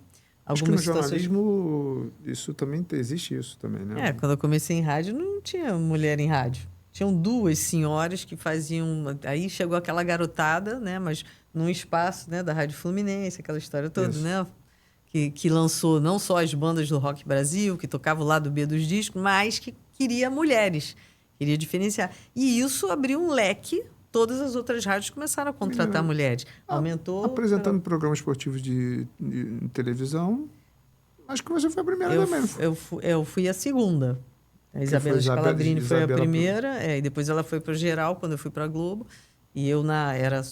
algumas situações... Acho que no jornalismo isso também existe isso também, né? Quando eu comecei em rádio não tinha mulher em rádio. Tinham 2 senhoras que faziam... Aí chegou aquela garotada, né? Mas num espaço, né, da Rádio Fluminense, aquela história toda, isso, né? Que lançou não só as bandas do Rock Brasil, que tocava o lado B dos discos, mas que queria mulheres, queria diferenciar. E isso abriu um leque todas as outras rádios começaram a contratar mulheres. Aumentou... Apresentando programas esportivos de televisão, acho que você foi a primeira também. Eu fui a segunda. A Isabela Scalabrini foi a primeira, e depois ela foi para o Geral, quando eu fui para a Globo. E eu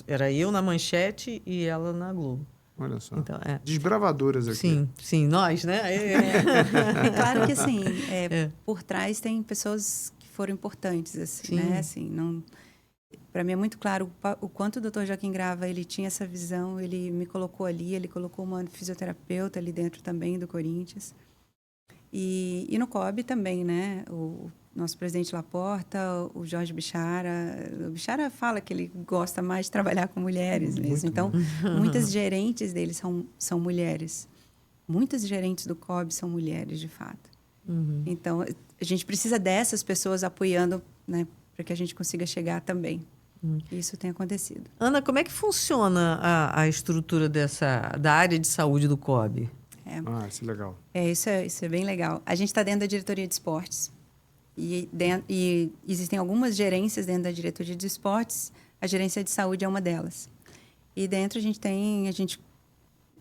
era eu na Manchete e ela na Globo. Olha só. Então, Desbravadoras aqui. Sim, nós, né? É claro que, assim, por trás tem pessoas que foram importantes, assim, né? Assim, não... Para mim é muito claro o quanto o Dr. Joaquim Grava, ele tinha essa visão, ele me colocou ali, ele colocou uma fisioterapeuta ali dentro também do Corinthians. E no COB também, né? O nosso presidente Laporta, o Jorge Bichara. O Bichara fala que ele gosta mais de trabalhar com mulheres mesmo. Então, muitas gerentes dele são mulheres. Muitas gerentes do COB são mulheres, de fato. Então, a gente precisa dessas pessoas apoiando, né? Para que a gente consiga chegar também. Isso tem acontecido. Ana, como é que funciona a estrutura da área de saúde do COB? Isso é legal. Isso é bem legal. A gente está dentro da diretoria de esportes. E existem algumas gerências dentro da diretoria de esportes. A gerência de saúde é uma delas. E dentro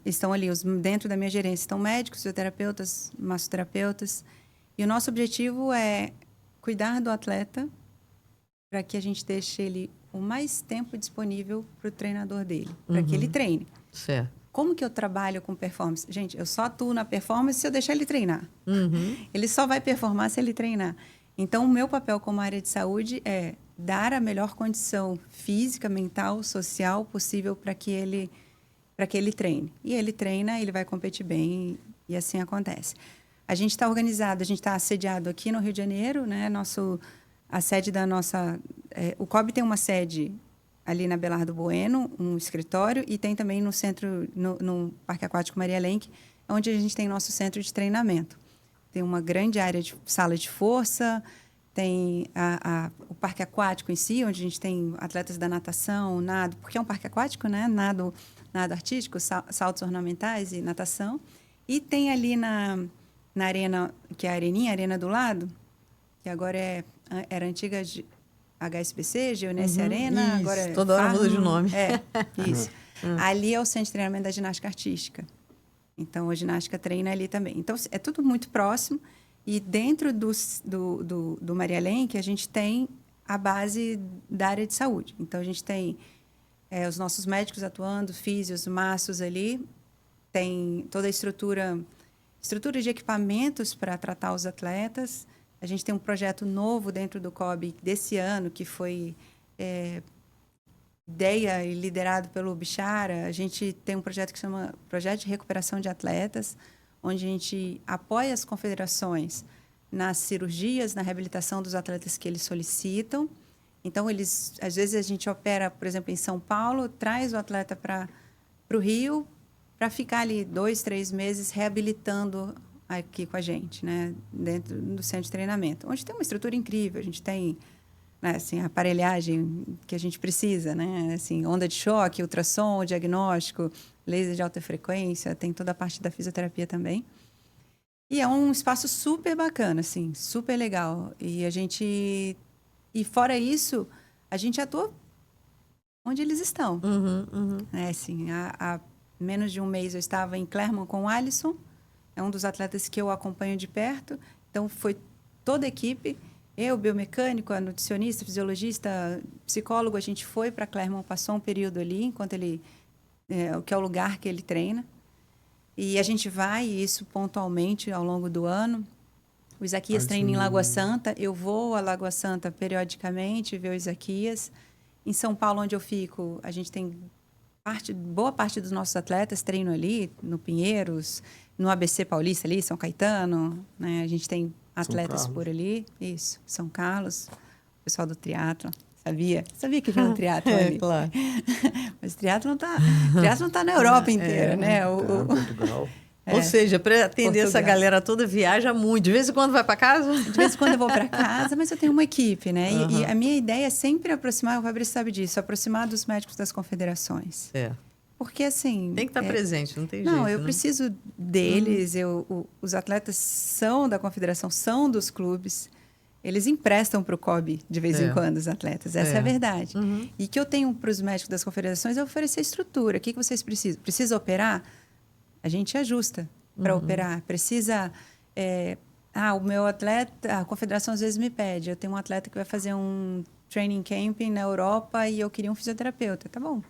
estão ali, dentro da minha gerência, estão médicos, fisioterapeutas, massoterapeutas. E o nosso objetivo é cuidar do atleta para que a gente deixe ele o mais tempo disponível para o treinador dele, para que ele treine. Certo. Como que eu trabalho com performance? Gente, eu só atuo na performance se eu deixar ele treinar. Ele só vai performar se ele treinar. Então, o meu papel como área de saúde é dar a melhor condição física, mental, social possível para que ele treine. E ele treina, ele vai competir bem e assim acontece. A gente está organizado, a gente está assediado aqui no Rio de Janeiro, né? A sede da nossa... o COB tem uma sede ali na Belardo Bueno, um escritório, e tem também no centro, no Parque Aquático Maria Lenk, onde a gente tem nosso centro de treinamento. Tem uma grande área de sala de força, tem o parque aquático em si, onde a gente tem atletas da natação, nado, porque é um parque aquático, né? Nado artístico, saltos ornamentais e natação. E tem ali na arena, que é a Arena do lado, que agora era antiga HSBC, Geonesse Arena, isso, agora é toda hora muda de nome. Isso. Ali é o centro de treinamento da ginástica artística. Então, a ginástica treina ali também. Então, é tudo muito próximo. E dentro do Maria Lenk, a gente tem a base da área de saúde. Então, a gente tem os nossos médicos atuando, físios, massos ali. Tem toda a estrutura de equipamentos para tratar os atletas. A gente tem um projeto novo dentro do COB desse ano, que foi ideia e liderado pelo Bichara. A gente tem um projeto que se chama Projeto de Recuperação de Atletas, onde a gente apoia as confederações nas cirurgias, na reabilitação dos atletas que eles solicitam. Então, às vezes a gente opera, por exemplo, em São Paulo, traz o atleta para o Rio, para ficar ali 2, 3 meses reabilitando aqui com a gente, né? Dentro do centro de treinamento, onde tem uma estrutura incrível. A gente tem, né, assim, a aparelhagem que a gente precisa, né? Assim, onda de choque, ultrassom, diagnóstico, laser de alta frequência, tem toda a parte da fisioterapia também. E é um espaço super bacana, assim, super legal. E fora isso, a gente atua onde eles estão. Né? Assim, há menos de um mês eu estava em Clermont com o Alisson, é um dos atletas que eu acompanho de perto. Então, foi toda a equipe, eu, biomecânico, a nutricionista, fisiologista, psicólogo, a gente foi para Clermont, passou um período ali, enquanto que é o lugar que ele treina. E a gente vai, isso pontualmente, ao longo do ano. O Isaquias treina em Lagoa Santa, eu vou a Lagoa Santa periodicamente, ver o Isaquias. Em São Paulo, onde eu fico, a gente tem boa parte dos nossos atletas treinam ali, no Pinheiros, no ABC Paulista ali, São Caetano, né? A gente tem atletas por ali, isso, São Carlos, o pessoal do triatlo. Sabia que tinha um triatlo ali. Claro. Mas o triatlo tá na Europa inteira, né? Portugal. Ou seja, para atender Portugal. essa galera toda, viaja muito. De vez em quando vai para casa? De vez em quando eu vou para casa, mas eu tenho uma equipe, né? E a minha ideia é sempre aproximar, o Fabrício sabe disso, aproximar dos médicos das confederações. Porque, assim... Tem que estar presente, não tem jeito. Não, eu preciso deles. Os atletas são da confederação, são dos clubes. eles emprestam para o COB de vez em quando os atletas. Essa é a verdade. E que eu tenho para os médicos das confederações é oferecer estrutura. O que vocês precisam? Precisa operar? A gente ajusta para operar. Precisa... o meu atleta... A confederação às vezes me pede. Eu tenho um atleta que vai fazer um training camping na Europa e eu queria um fisioterapeuta. Tá bom.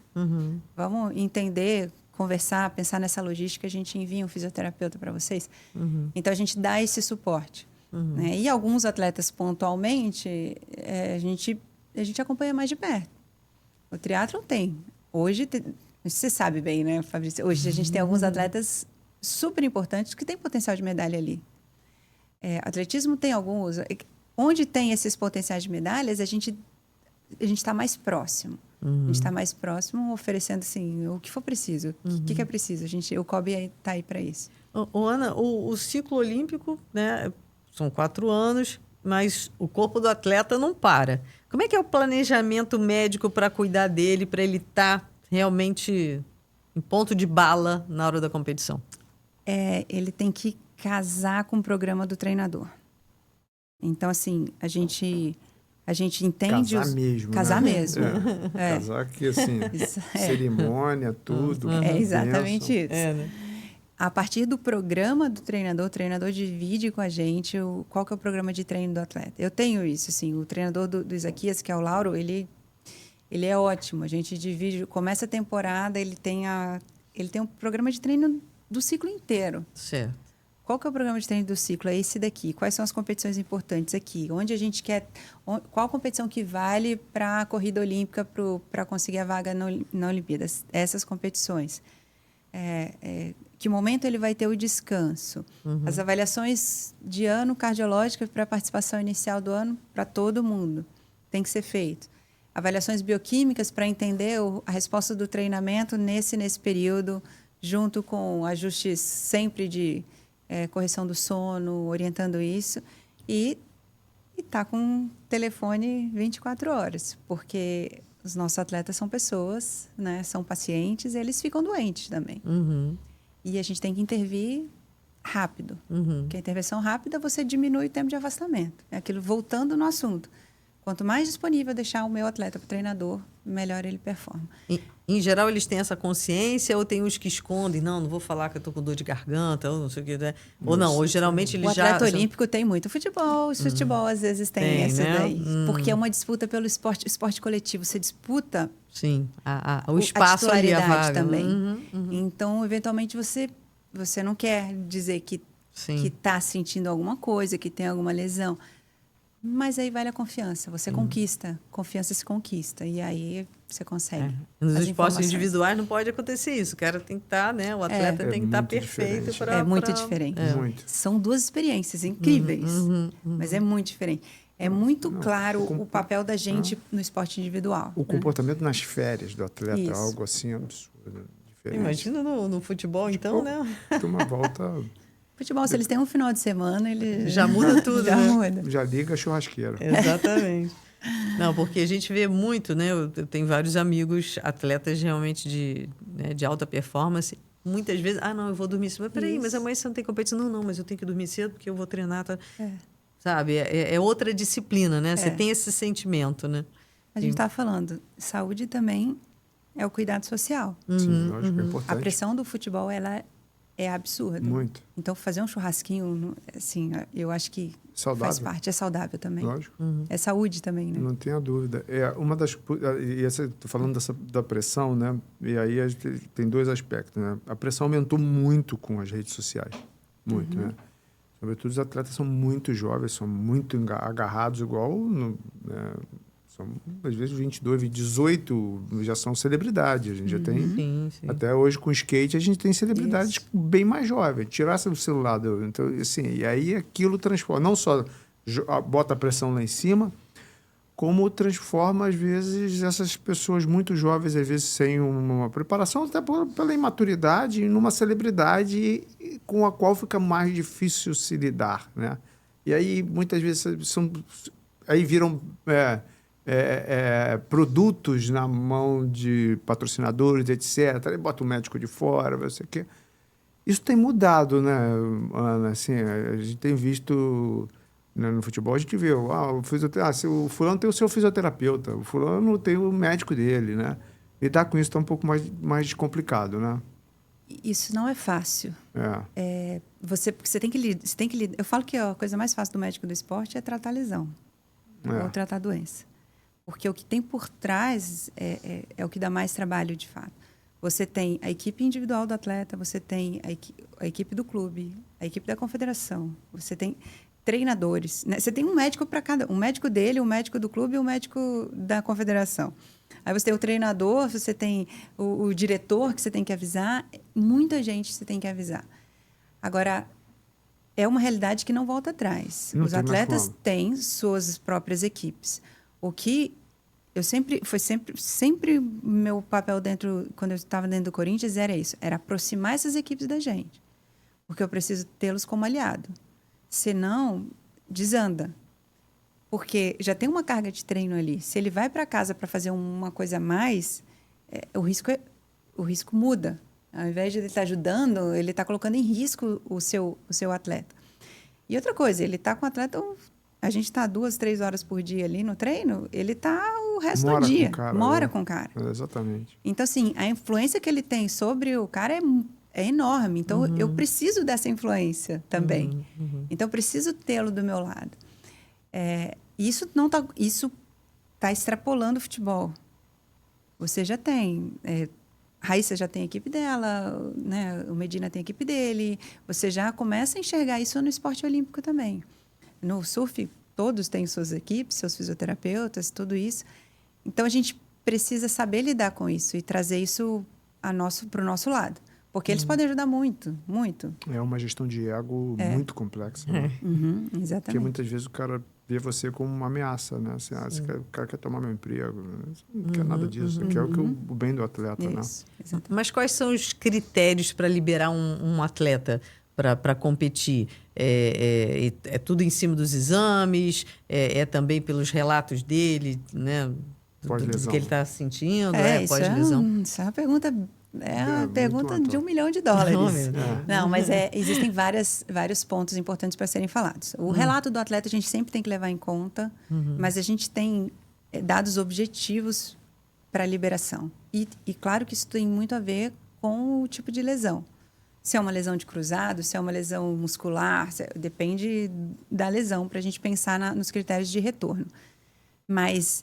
Vamos entender, conversar, pensar nessa logística. A gente envia um fisioterapeuta para vocês. Então, a gente dá esse suporte. Né? E alguns atletas, pontualmente, a gente acompanha mais de perto. O triatlon tem. Hoje, você sabe bem, né, Fabrício? Hoje a gente tem alguns atletas super importantes que têm potencial de medalha ali. Atletismo tem alguns. Onde tem esses potenciais de medalhas, a gente está mais próximo. A gente está mais próximo, oferecendo assim, o que for preciso. O que é preciso? O COB está aí para isso. Ana, o ciclo olímpico, né, são 4 anos, mas o corpo do atleta não para. Como é que é o planejamento médico para cuidar dele, para ele estar realmente em ponto de bala na hora da competição? Ele tem que casar com o programa do treinador. Então, assim, a gente entende... Casar mesmo, Casar né? mesmo. Casar que, assim, cerimônia, tudo. É exatamente isso. Né? A partir do programa do treinador, o treinador divide com a gente qual que é o programa de treino do atleta. Eu tenho isso, assim, o treinador do Isaquias, que é o Lauro, ele é ótimo. A gente divide, começa a temporada, ele tem um programa de treino do ciclo inteiro. Certo. Qual que é o programa de treino do ciclo? É esse daqui. Quais são as competições importantes aqui? Onde a gente quer... Qual a competição que vale para a corrida olímpica para conseguir a vaga na Olimpíadas? Essas competições. Que momento ele vai ter o descanso? As avaliações de ano cardiológicas para a participação inicial do ano para todo mundo. Tem que ser feito. Avaliações bioquímicas para entender a resposta do treinamento nesse período, junto com ajustes sempre de correção do sono, orientando isso. E tá com um telefone 24 horas, porque os nossos atletas são pessoas, né? São pacientes, e eles ficam doentes também. E a gente tem que intervir rápido. Porque a intervenção rápida, você diminui o tempo de afastamento. É aquilo, voltando no assunto. Quanto mais disponível deixar o meu atleta para o treinador, melhor ele performa. Em geral, eles têm essa consciência ou tem uns que escondem? Não vou falar que eu estou com dor de garganta, ou não sei o que. Né? Ou não, ou geralmente eles já... O atleta olímpico tem muito futebol. O futebol, às vezes, tem essa né? daí. Porque é uma disputa pelo esporte coletivo. Você disputa... Sim, o espaço ali, a vaga. Também. Então, eventualmente, você não quer dizer que está sentindo alguma coisa, que tem alguma lesão. Mas aí vale a confiança. Você conquista. Confiança se conquista. E aí você consegue. Nos esportes individuais não pode acontecer isso. O cara tem que estar, né? O atleta tem que estar perfeito para... É muito diferente. Muito. São 2 experiências incríveis. Mas é muito diferente. É muito claro o papel da gente no esporte individual. O comportamento nas férias do atleta é algo assim absurdo. Diferente. Imagina no futebol, então, né? Tem uma volta... Futebol, se eles têm um final de semana, ele já muda tudo, já né? muda. Já liga a churrasqueira. Exatamente. Não, porque a gente vê muito, né? Eu tenho vários amigos, atletas realmente de alta performance. Muitas vezes, não, eu vou dormir cedo. Mas peraí, mas amanhã você não tem competição. Não, mas eu tenho que dormir cedo porque eu vou treinar. Tá? Sabe? É outra disciplina, né? Você tem esse sentimento, né? A gente estava falando, saúde também é o cuidado social. Sim, lógico, é importante. A pressão do futebol, ela é absurda. Muito. Então, fazer um churrasquinho, assim, eu acho que faz parte. É saudável também. Lógico. É saúde também, né? Não tenha dúvida. Uma das... Estou falando da pressão, né? E aí a gente tem 2 aspectos, né? A pressão aumentou muito com as redes sociais. Muito, né? Sobretudo os atletas são muito jovens, são muito agarrados, igual... São, às vezes, 22, 18 já são celebridades. A gente já tem... Sim. Até hoje, com skate, a gente tem celebridades bem mais jovens. Tirar o celular Então, assim, e aí aquilo transforma. Não só bota a pressão lá em cima, como transforma, às vezes, essas pessoas muito jovens, às vezes, sem uma preparação, até pela imaturidade, numa celebridade com a qual fica mais difícil se lidar, né? E aí, muitas vezes, aí viram... produtos na mão de patrocinadores, etc. Aí bota o médico de fora, não sei o quê. Isso tem mudado, né, Ana? Assim, a gente tem visto Né? No futebol a gente vê, o fulano tem o seu fisioterapeuta, o fulano tem o médico dele, né? Lidar com isso está um pouco mais complicado, né? Isso não é fácil. Porque você tem que lidar. Eu falo que a coisa mais fácil do médico do esporte é tratar a lesão ou tratar a doença. Porque o que tem por trás é o que dá mais trabalho, de fato. Você tem a equipe individual do atleta, você tem a equipe do clube, a equipe da confederação, você tem treinadores, né? Você tem um médico para cada, um médico dele, um médico do clube e um médico da confederação. Aí você tem o treinador, você tem o diretor que você tem que avisar, muita gente você tem que avisar. Agora, é uma realidade que não volta atrás. Os atletas têm suas próprias equipes. O que foi sempre meu papel quando eu estava dentro do Corinthians era isso, era aproximar essas equipes da gente, porque eu preciso tê-los como aliado. Senão, desanda. Porque já tem uma carga de treino ali. Se ele vai para casa para fazer uma coisa a mais, o risco muda. Ao invés de ele estar ajudando, ele está colocando em risco o seu atleta. E outra coisa, ele está com o atleta... A gente está 2, 3 horas por dia ali no treino, ele está o resto do dia. Mora com o cara. Exatamente. Então, assim, a influência que ele tem sobre o cara é enorme. Então, eu preciso dessa influência também. Então, eu preciso tê-lo do meu lado. Isso está extrapolando o futebol. Você já tem... Raíssa já tem a equipe dela, né? O Medina tem a equipe dele. Você já começa a enxergar isso no esporte olímpico também. No surf, todos têm suas equipes, seus fisioterapeutas, tudo isso. Então, a gente precisa saber lidar com isso e trazer isso para o nosso lado. Porque eles podem ajudar muito, muito. É uma gestão de ego muito complexa. Né? Exatamente. Porque muitas vezes o cara vê você como uma ameaça, né? Assim, o cara quer tomar meu emprego. Não quer nada disso. Quer o bem do atleta, isso, né? Mas quais são os critérios para liberar um atleta para competir? É tudo em cima dos exames? É também pelos relatos dele, né? Do que ele está sentindo? Pós-lesão? Isso é uma pergunta... É uma pergunta de $1 milhão. Não, mas existem vários pontos importantes para serem falados. O relato do atleta a gente sempre tem que levar em conta, mas a gente tem dados objetivos para a liberação. E claro que isso tem muito a ver com o tipo de lesão. Se é uma lesão de cruzado, se é uma lesão muscular, depende da lesão para a gente pensar nos critérios de retorno. Mas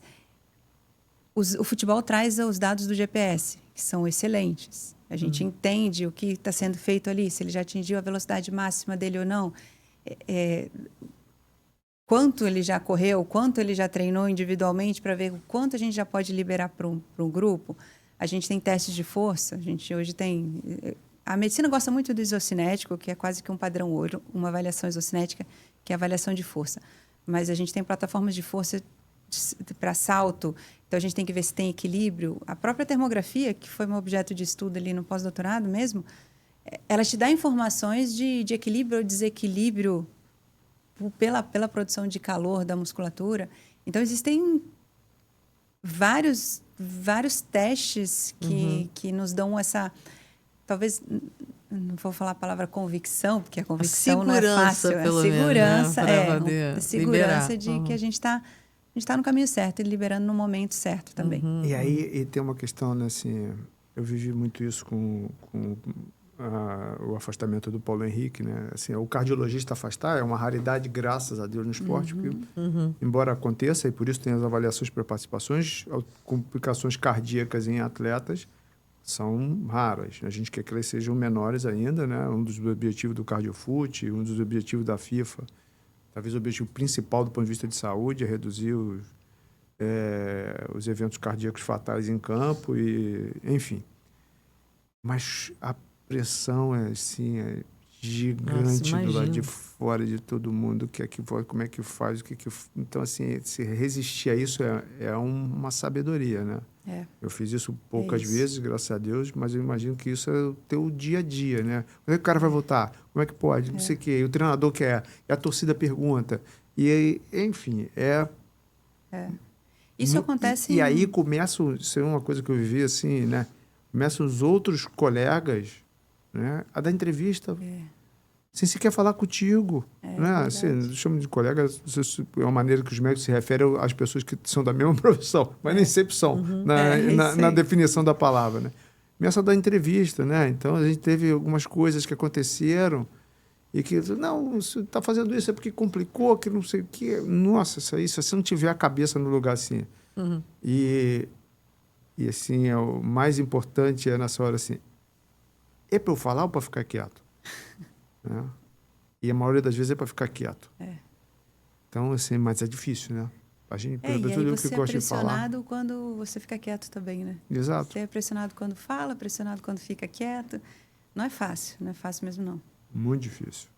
o futebol traz os dados do GPS, que são excelentes. A gente entende o que está sendo feito ali, se ele já atingiu a velocidade máxima dele ou não, quanto ele já correu, quanto ele já treinou individualmente para ver o quanto a gente já pode liberar para um grupo. A gente tem testes de força, a gente hoje tem... A medicina gosta muito do isocinético, que é quase que um padrão ouro, uma avaliação isocinética, que é a avaliação de força. Mas a gente tem plataformas de força para salto, então a gente tem que ver se tem equilíbrio. A própria termografia, que foi um objeto de estudo ali no pós-doutorado mesmo, ela te dá informações de equilíbrio ou desequilíbrio pela produção de calor da musculatura. Então, existem vários testes que nos dão essa... Talvez, não vou falar a palavra convicção, porque a convicção não é fácil. Segurança, segurança de que a gente está no caminho certo e liberando no momento certo também. E aí tem uma questão, né, assim, eu vivi muito isso com o afastamento do Paulo Henrique, né? Assim, o cardiologista afastar é uma raridade, graças a Deus, no esporte, porque, embora aconteça, e por isso tem as avaliações para participações, complicações cardíacas em atletas são raras. A gente quer que elas sejam menores ainda, né? Um dos objetivos do CardioFoot, um dos objetivos da FIFA, talvez o objetivo principal do ponto de vista de saúde é reduzir os eventos cardíacos fatais em campo, enfim. Mas a pressão é gigante do lado de fora de todo mundo, como é que faz, Então, assim, se resistir a isso é uma sabedoria, né? Eu fiz isso poucas vezes, graças a Deus, mas eu imagino que isso é o teu dia a dia, né? Quando é que o cara vai voltar? Como é que pode? Não sei o quê. E o treinador quer, e a torcida pergunta. E, enfim, Isso acontece... E aí começa, isso é uma coisa que eu vivi, assim, né? Começam os outros colegas, né, a dar entrevista sem sequer falar contigo. Né? Assim, chamo de colega, é uma maneira que os médicos se referem às pessoas que são da mesma profissão, mas nem sempre são, na definição da palavra. Né? Começa a dar entrevista, né? Então a gente teve algumas coisas que aconteceram e que, não, você está fazendo isso é porque complicou, que não sei o quê. Nossa, isso aí, se você não tiver a cabeça no lugar assim. E assim, é o mais importante nessa hora assim, é para eu falar ou para ficar quieto? Né? E a maioria das vezes é para ficar quieto. Então, assim, mas é difícil, né? A gente, e aí você que é gosta de falar. pressionado quando você fica quieto também, né? Exato. Você é pressionado quando fala, pressionado quando fica quieto. Não é fácil mesmo, não. Muito difícil.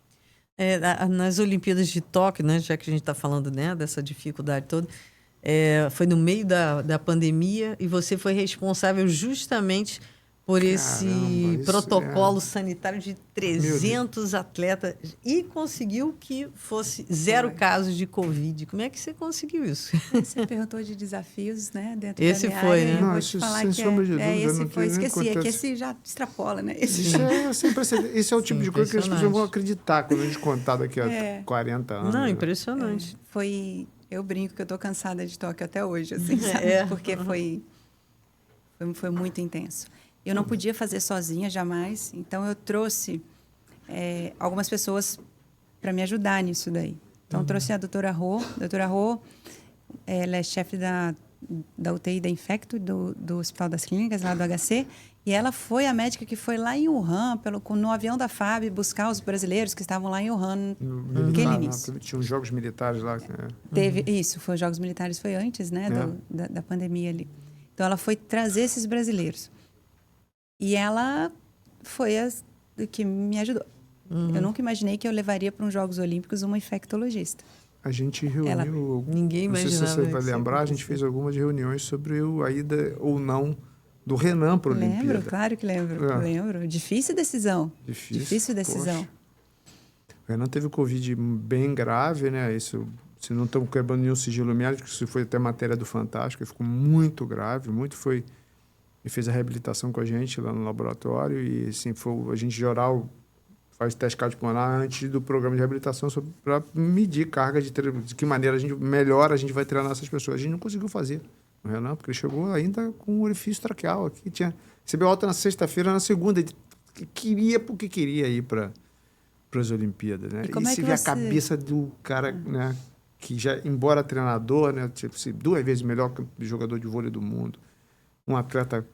Nas Olimpíadas de Tóquio, né, já que a gente está falando, né, dessa dificuldade toda, foi no meio da pandemia e você foi responsável justamente por esse protocolo sanitário de 300 atletas e conseguiu que fosse 0 casos de Covid. Como é que você conseguiu isso? Você perguntou de desafios, né? Dentro esse da minha foi, área, né? Não, vou te falar que esse foi, esqueci, é que esse já extrapola, né? Esse é o tipo de coisa que as pessoas vão acreditar quando a gente contar daqui a 40 anos. Não, impressionante. Eu brinco que eu tô cansada de Tóquio até hoje, assim, sabe? Porque foi muito intenso. Eu não podia fazer sozinha, jamais. Então, eu trouxe algumas pessoas para me ajudar nisso daí. Então, eu trouxe a doutora Rô. A doutora Rô, ela é chefe da UTI da Infecto, do Hospital das Clínicas, lá do HC. E ela foi a médica que foi lá em Wuhan, no avião da FAB, buscar os brasileiros que estavam lá em Wuhan naquele início. Tinha uns jogos militares lá. Isso, foi os Jogos Militares, foi antes, né, da pandemia ali. Então, ela foi trazer esses brasileiros. E ela foi a que me ajudou. Eu nunca imaginei que eu levaria para os Jogos Olímpicos uma infectologista. A gente reuniu... Ninguém imaginava. Não sei se você vai lembrar, a gente fez algumas reuniões sobre a ida ou não do Renan para a Olimpíada. Lembro, claro que lembro. Lembro. Difícil decisão. Difícil decisão. Poxa. O Renan teve Covid bem grave, né? Isso, se não estamos quebrando nenhum sigilo médico, isso foi até matéria do Fantástico, ficou muito grave, e fez a reabilitação com a gente lá no laboratório e assim, a gente geral faz teste cardiopulmonar antes do programa de reabilitação para medir carga de que maneira melhor a gente vai treinar essas pessoas. A gente não conseguiu fazer o Renan, porque ele chegou ainda com um orifício traqueal aqui, recebeu alta na sexta-feira, na segunda ele porque queria ir para as Olimpíadas, né? E se vê a cabeça do cara, né, que já, embora treinador, né, tipo, 2 vezes melhor que o jogador de vôlei do mundo, um atleta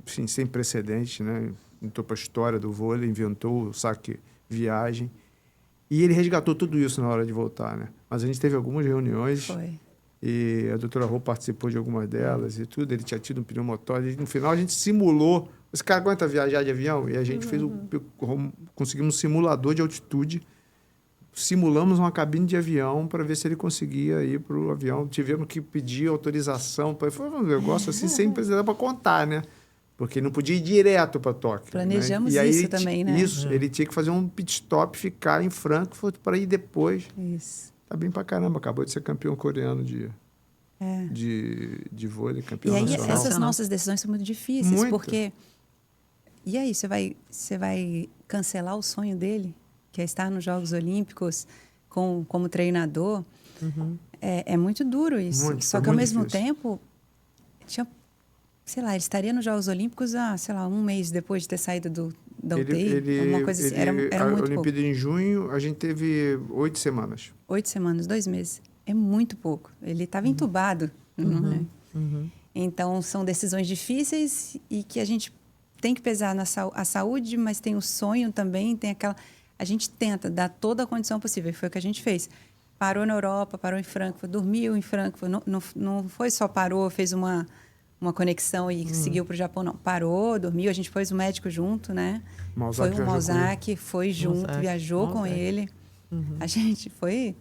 assim, sem precedente, né? Entrou para a história do vôlei, inventou o saque viagem. E ele resgatou tudo isso na hora de voltar, né? Mas a gente teve algumas reuniões. E a doutora Rô participou de algumas delas e tudo. Ele tinha tido um pneumotórax. E no final a gente simulou. Esse cara aguenta viajar de avião? E a gente conseguimos um simulador de altitude. Simulamos uma cabine de avião para ver se ele conseguia ir para o avião. Tivemos que pedir autorização. Foi um negócio assim, sem precisar para contar, né? Porque ele não podia ir direto para Tóquio. Planejamos, né? Isso também, né? Isso, ele tinha que fazer um pit stop, ficar em Frankfurt para ir depois. Isso. Tá bem para caramba, acabou de ser campeão coreano de vôlei, campeão nacional. E aí, essas nossas decisões são muito difíceis, porque... E aí, você vai cancelar o sonho dele? Que é estar nos Jogos Olímpicos como treinador, é muito duro isso. Só que, ao mesmo tempo, ele estaria nos Jogos Olímpicos, 1 mês depois de ter saído da UTI, alguma coisa assim. Era muito pouco. A Olimpíada em junho, a gente teve 8 semanas. 8 semanas, 2 meses. É muito pouco. Ele estava entubado. Então, são decisões difíceis e que a gente tem que pesar a saúde, mas tem o sonho também, tem aquela... A gente tenta dar toda a condição possível. Foi o que a gente fez. Parou na Europa, parou em Frankfurt, dormiu em Frankfurt. Não foi só parou, fez uma conexão e seguiu para o Japão, não. Parou, dormiu, a gente pôs o médico junto, né? Foi o Malzahn, foi junto, viajou com ele. A gente foi...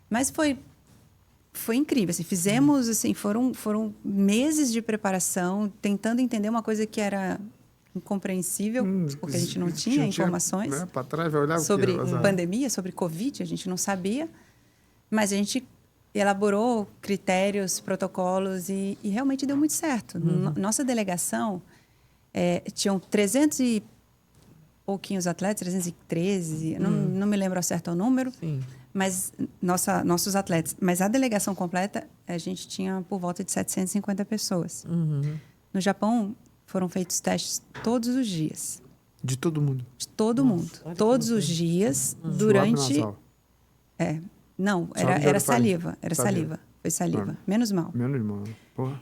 Mas foi incrível. Assim, fizemos, assim, foram meses de preparação, tentando entender uma coisa que era... incompreensível, porque a gente não tinha informações para trás, vai olhar sobre pandemia, sobre Covid, a gente não sabia, mas a gente elaborou critérios, protocolos e realmente deu muito certo. Nossa delegação tinham 300 e pouquinhos atletas, 313, não me lembro ao certo o número, Sim. mas nossos atletas. Mas a delegação completa, a gente tinha por volta de 750 pessoas. No Japão, foram feitos testes todos os dias. De todo mundo. De todo mundo. olha que Todos os loucura. dias, Suave durante... nasal. Não, Suave era de óleo saliva. Era Saliva. saliva. Foi saliva. Ah. Menos mal. Menos mal. Porra.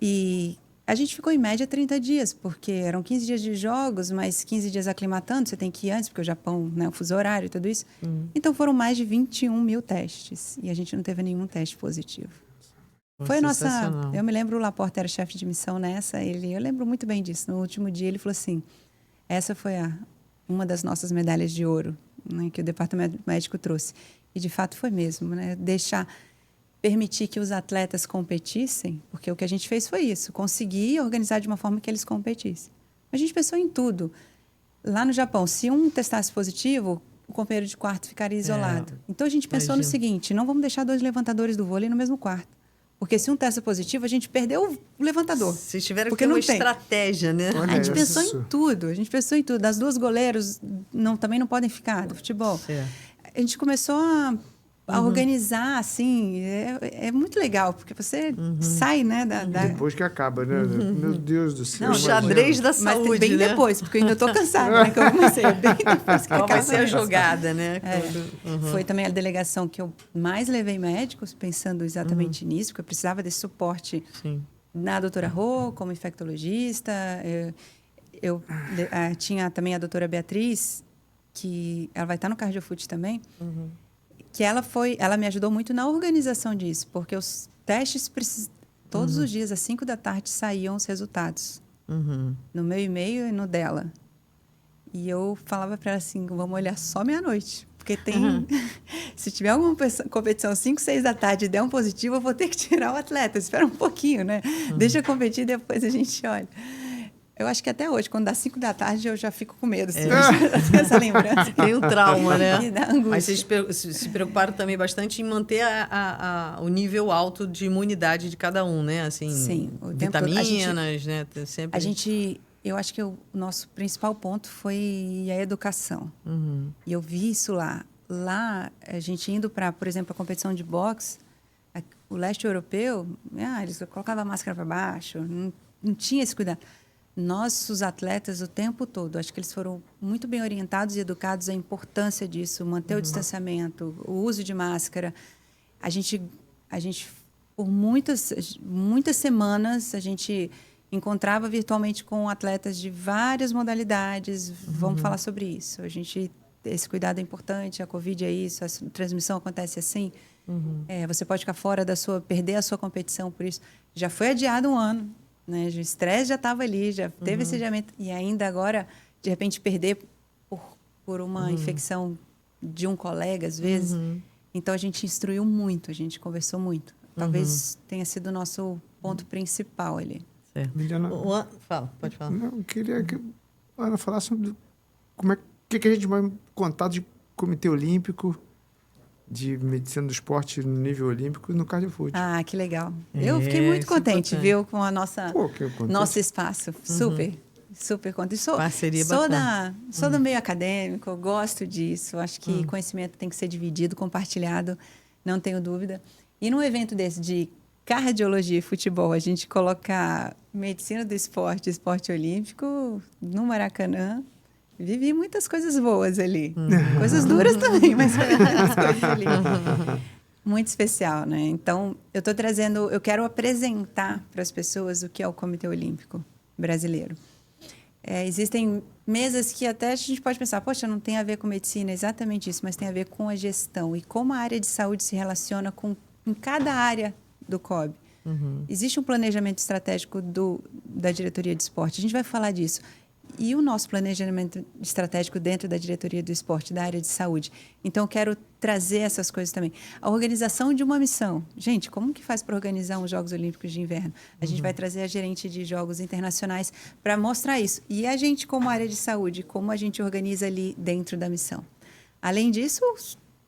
E a gente ficou em média 30 dias, porque eram 15 dias de jogos, mais 15 dias aclimatando, você tem que ir antes, porque o Japão, né, o fuso horário e tudo isso. Então foram mais de 21 mil testes, e a gente não teve nenhum teste positivo. Foi a nossa... Sensacional. Eu me lembro, o Laporte era chefe de missão nessa, eu lembro muito bem disso. No último dia ele falou assim, essa foi uma das nossas medalhas de ouro, né, que o departamento médico trouxe. E de fato foi mesmo, né? Permitir que os atletas competissem, porque o que a gente fez foi isso, conseguir organizar de uma forma que eles competissem. A gente pensou em tudo. Lá no Japão, se um testasse positivo, o companheiro de quarto ficaria isolado. Então a gente pensou no seguinte, não vamos deixar 2 levantadores do vôlei no mesmo quarto. Porque se um testa positivo, a gente perdeu o levantador. Vocês tiveram que Porque ter uma não tem. estratégia, né? Olha A gente pensou isso. em tudo. A gente pensou em tudo. As 2 goleiros também não podem ficar do futebol. Certo. A gente começou a organizar, assim, é muito legal, porque você sai, né, Depois que acaba, né? Meu Deus do céu. O xadrez da Mas saúde, bem né? depois, porque eu ainda estou cansada, né, que eu comecei, bem depois que Qual vai acaba ser a mesmo. jogada, né? Foi também a delegação que eu mais levei médicos, pensando exatamente nisso, porque eu precisava desse suporte Sim. na doutora Rô, como infectologista. Eu tinha também a doutora Beatriz, que ela vai estar no CardioFoot também, que ela me ajudou muito na organização disso, porque os testes, todos os dias, às 5 da tarde, saíam os resultados. No meu e-mail e no dela. E eu falava para ela assim, vamos olhar só meia-noite. Porque tem... Se tiver alguma competição 5, 6 da tarde e der um positivo, eu vou ter que tirar o atleta. Espera um pouquinho, né? Deixa eu competir, depois a gente olha. Eu acho que até hoje, quando dá 5 da tarde, eu já fico com medo. Assim, tem essa lembrança. Tem o trauma, né? Que dá angústia. Mas vocês se preocuparam também bastante em manter o nível alto de imunidade de cada um, né? Assim, Sim, o tempo todo. vitaminas, né? Sempre... Eu acho que o nosso principal ponto foi a educação. E eu vi isso lá. Lá, a gente indo para, por exemplo, a competição de boxe, o leste europeu, eles colocavam a máscara para baixo, não tinha esse cuidado. Nossos atletas, o tempo todo, acho que eles foram muito bem orientados e educados à importância disso, manter o distanciamento, o uso de máscara. A gente por muitas semanas, a gente encontrava virtualmente com atletas de várias modalidades. Vamos falar sobre isso. Esse cuidado é importante, a Covid é isso, a transmissão acontece assim. Você pode ficar perder a sua competição por isso. Já foi adiado um ano. Né? O estresse já estava ali, já teve esse adiamento. E ainda agora, de repente, perder por uma infecção de um colega, às vezes. Então, a gente instruiu muito, a gente conversou muito. Talvez tenha sido o nosso ponto principal ali. Certo. Miliana, Pode falar. não, eu queria que a Ana falasse sobre o que a gente vai contar de Comitê Olímpico, de medicina do esporte no nível olímpico no CardioFoot. Ah, que legal. Eu fiquei muito contente, viu, com a nosso espaço. Super contente. Parceria sou bacana. do meio acadêmico, eu gosto disso. Acho que conhecimento tem que ser dividido, compartilhado, não tenho dúvida. E num evento desse de cardiologia e futebol, a gente colocar medicina do esporte, esporte olímpico no Maracanã, vivi muitas coisas boas ali. Coisas duras também, mas muitas coisas ali. Muito especial, né? Então, eu quero apresentar para as pessoas o que é o Comitê Olímpico Brasileiro. Existem mesas que até a gente pode pensar, poxa, não tem a ver com medicina, exatamente isso, mas tem a ver com a gestão e como a área de saúde se relaciona em cada área do COB. Existe um planejamento estratégico da diretoria de esporte, a gente vai falar disso. E o nosso planejamento estratégico dentro da diretoria do esporte, da área de saúde. Então, eu quero trazer essas coisas também. A organização de uma missão. Gente, como que faz para organizar os Jogos Olímpicos de Inverno? A gente vai trazer a gerente de Jogos Internacionais para mostrar isso. E a gente, como área de saúde, como a gente organiza ali dentro da missão. Além disso,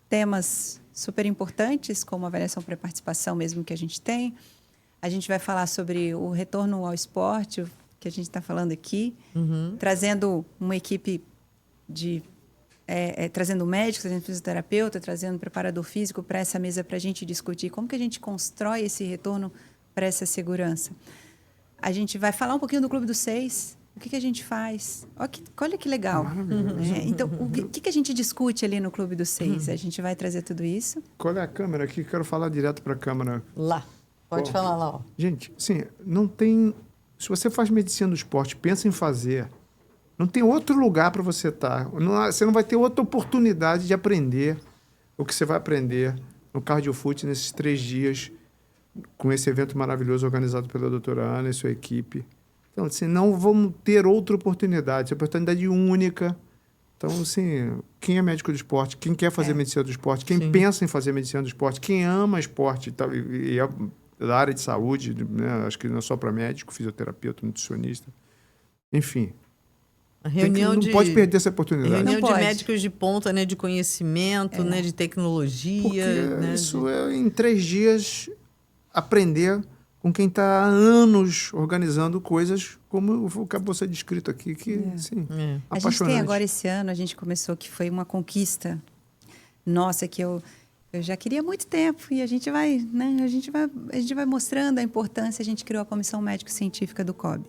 temas super importantes, como avaliação para participação mesmo que a gente tem. A gente vai falar sobre o retorno ao esporte, que a gente está falando aqui, trazendo uma equipe trazendo médico, trazendo fisioterapeuta, trazendo preparador físico para essa mesa para a gente discutir como que a gente constrói esse retorno para essa segurança. A gente vai falar um pouquinho do Clube dos 6, o que a gente faz. Olha que legal. Então, o que a gente discute ali no Clube dos 6? A gente vai trazer tudo isso. Qual é a câmera aqui? Quero falar direto para a câmera. Lá. Pode falar lá. Ó. Gente, assim, não tem... Se você faz medicina do esporte, pensa em fazer... Não tem outro lugar para você estar. Você não vai ter outra oportunidade de aprender o que você vai aprender no Cardio Foot nesses 3 dias, com esse evento maravilhoso organizado pela doutora Ana e sua equipe. Então, assim, não vamos ter outra oportunidade. Essa oportunidade única. Então, assim, quem é médico do esporte, quem quer fazer medicina do esporte, quem pensa em fazer medicina do esporte, quem ama esporte e é da área de saúde, né? Acho que não é só para médico, fisioterapeuta, nutricionista, enfim... A reunião não pode perder essa oportunidade. Reunião de médicos de ponta, né, de conhecimento, né, de tecnologia. Porque né, isso é, em 3 dias, aprender com quem está há anos organizando coisas como acabou de ser descrito aqui, que, sim, apaixonante. A gente tem agora esse ano, a gente começou, que foi uma conquista nossa, que eu já queria há muito tempo, e a gente vai mostrando a importância. A gente criou a Comissão Médico-Científica do COB.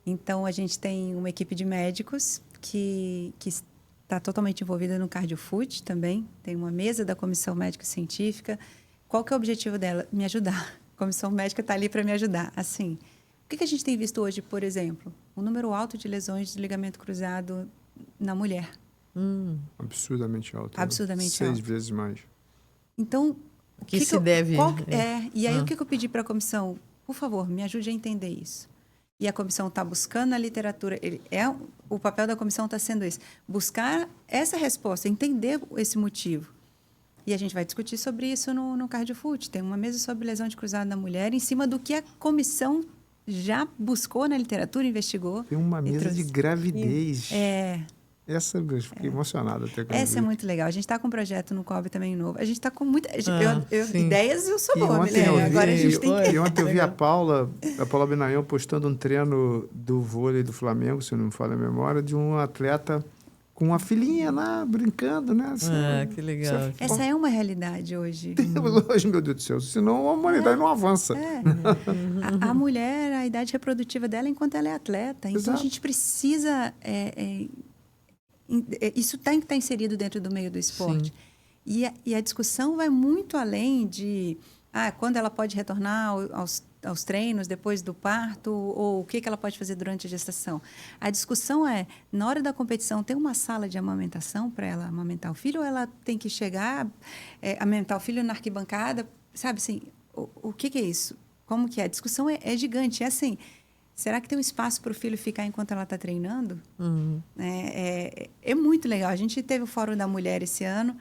Então, a gente tem uma equipe de médicos que está totalmente envolvida no Cardio Foot também. Tem uma mesa da Comissão Médico-Científica. Qual que é o objetivo dela? Me ajudar. A Comissão Médica está ali para me ajudar. Assim, o que a gente tem visto hoje, por exemplo? Um número alto de lesões de ligamento cruzado na mulher. Absurdamente alto. Absurdamente alto. 6 vezes mais. Então... que se deve... E aí, o que eu pedi para a comissão? Por favor, me ajude a entender isso. E a comissão está buscando na literatura, o papel da comissão está sendo esse, buscar essa resposta, entender esse motivo. E a gente vai discutir sobre isso no Cardio Foot. Tem uma mesa sobre lesão de cruzado na mulher, em cima do que a comissão já buscou na literatura, investigou. Tem uma mesa de gravidez. Essa eu fiquei emocionada até com essa é muito legal. A gente está com um projeto no COB também novo. A gente está com muita... ideias eu sou boa, Milena. Agora a gente tem que... E ontem eu vi a Paula Benayon postando um treino do vôlei do Flamengo, se eu não me falha a memória, de um atleta com uma filhinha lá, brincando, né? Assim, que legal. Essa é uma realidade hoje. Hoje, meu Deus do céu, senão a humanidade não avança. A mulher, a idade reprodutiva dela enquanto ela é atleta. Então, Exato. a gente precisa... isso tem que estar inserido dentro do meio do esporte. E a discussão vai muito além de quando ela pode retornar aos treinos depois do parto, ou o que ela pode fazer durante a gestação. A discussão é, na hora da competição, tem uma sala de amamentação para ela amamentar o filho, ou ela tem que chegar, amamentar o filho na arquibancada? Sabe assim, o que é isso? Como que é? A discussão é gigante. É assim... Será que tem um espaço para o filho ficar enquanto ela está treinando? É muito legal. A gente teve o Fórum da Mulher esse ano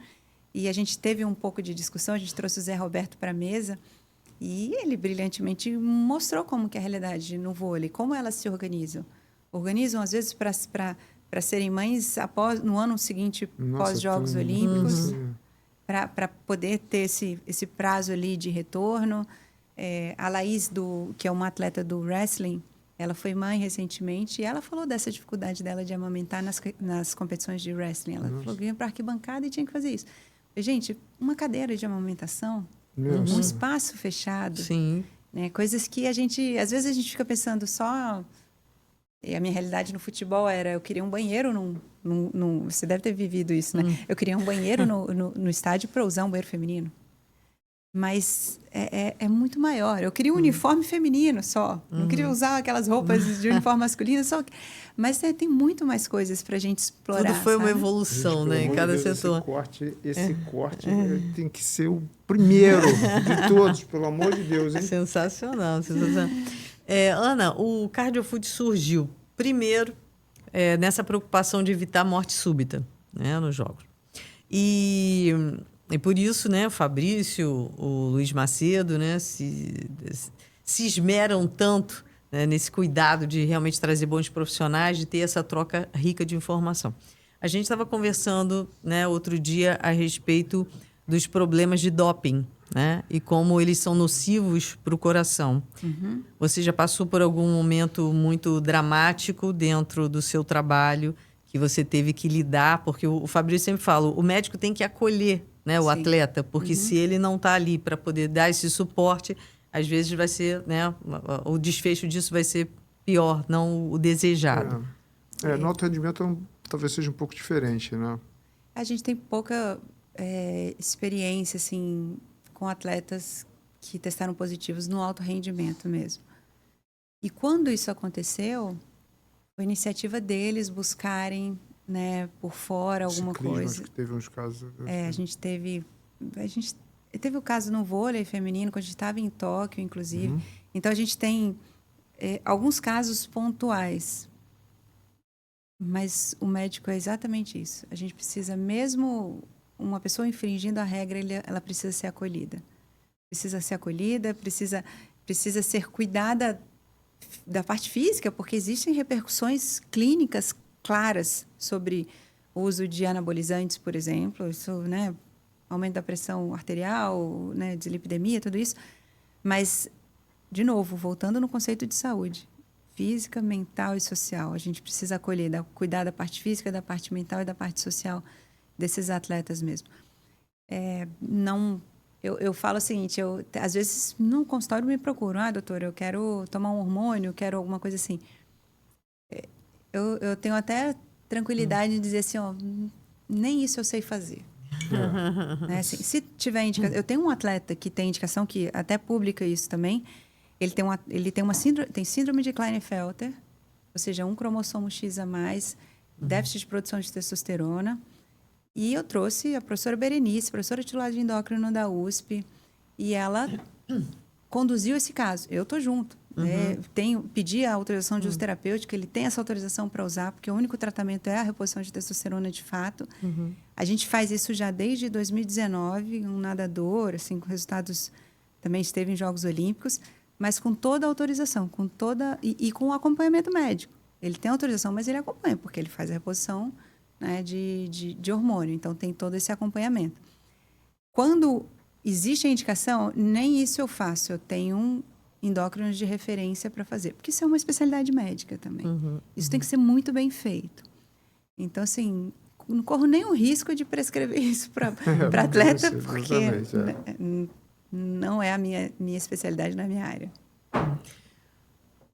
e a gente teve um pouco de discussão. A gente trouxe o Zé Roberto para a mesa e ele brilhantemente mostrou como que é a realidade no vôlei, como elas se organizam. Organizam, às vezes, para serem mães no ano seguinte, pós-Jogos Olímpicos, para poder ter esse prazo ali de retorno. A Laís, que é uma atleta do wrestling, ela foi mãe recentemente e ela falou dessa dificuldade dela de amamentar nas competições de wrestling. Ela falou que vinha para a arquibancada e tinha que fazer isso. Gente, uma cadeira de amamentação, um espaço fechado, né? Coisas que às vezes a gente fica pensando só... E a minha realidade no futebol era, eu queria um banheiro você deve ter vivido isso, né? Eu queria um banheiro no estádio para usar um banheiro feminino. Mas é muito maior. Eu queria um uniforme feminino só. Não queria usar aquelas roupas de uniforme masculino só. Mas tem muito mais coisas para a gente explorar. Tudo foi uma sabe? evolução, né? Em cada setor. Esse corte tem que ser o primeiro de todos, pelo amor de Deus, hein? Sensacional. Ana, o Cardio Foot surgiu primeiro nessa preocupação de evitar morte súbita, né, nos jogos. E por isso, né, o Fabrício, o Luiz Macedo, né, se esmeram tanto, né, nesse cuidado de realmente trazer bons profissionais, de ter essa troca rica de informação. A gente estava conversando, né, outro dia a respeito dos problemas de doping, né, e como eles são nocivos para o coração. Você já passou por algum momento muito dramático dentro do seu trabalho que você teve que lidar, porque o Fabrício sempre fala, o médico tem que acolher, né, o Sim. atleta, porque se ele não está ali para poder dar esse suporte, às vezes vai ser, né, o desfecho disso vai ser pior, não o desejado. No alto rendimento talvez seja um pouco diferente, né? A gente tem pouca experiência, assim, com atletas que testaram positivos no alto rendimento mesmo. E quando isso aconteceu, foi iniciativa deles buscarem, né, por fora alguma Ciclismo, coisa. acho que teve uns casos. A gente teve o caso no vôlei feminino, quando a gente estava em Tóquio, inclusive. Então, a gente tem alguns casos pontuais. Mas o médico é exatamente isso. A gente precisa, mesmo uma pessoa infringindo a regra, ela precisa ser acolhida. Precisa ser acolhida, precisa ser cuidada da parte física, porque existem repercussões clínicas claras sobre o uso de anabolizantes, por exemplo. Isso, né, aumento da pressão arterial, né, dislipidemia, tudo isso. Mas, de novo, voltando no conceito de saúde, física, mental e social. A gente precisa acolher, cuidar da parte física, da parte mental e da parte social desses atletas mesmo. Eu falo o seguinte, às vezes no consultório me procuram, doutora, eu quero tomar um hormônio, quero alguma coisa assim. Eu tenho até tranquilidade de dizer assim, nem isso eu sei fazer. Né? Assim, se tiver indicação, eu tenho um atleta que tem indicação, que até publica isso também. Ele tem síndrome de Klinefelter, ou seja, um cromossomo X a mais, déficit de produção de testosterona. E eu trouxe a professora Berenice, professora titular de endócrino da USP, e ela conduziu esse caso. Eu estou junto. Pedi a autorização de uso terapêutico, ele tem essa autorização para usar, porque o único tratamento é a reposição de testosterona de fato. A gente faz isso já desde 2019, um nadador, assim, com resultados, também esteve em Jogos Olímpicos, mas com toda a autorização, e com o acompanhamento médico. Ele tem autorização, mas ele acompanha, porque ele faz a reposição, né, de hormônio. Então, tem todo esse acompanhamento. Quando existe a indicação, nem isso eu faço. Eu tenho um endócrino de referência para fazer, porque isso é uma especialidade médica também. Isso tem que ser muito bem feito. Então, assim, não corro nem o risco de prescrever isso para atleta, porque não é a minha especialidade na minha área.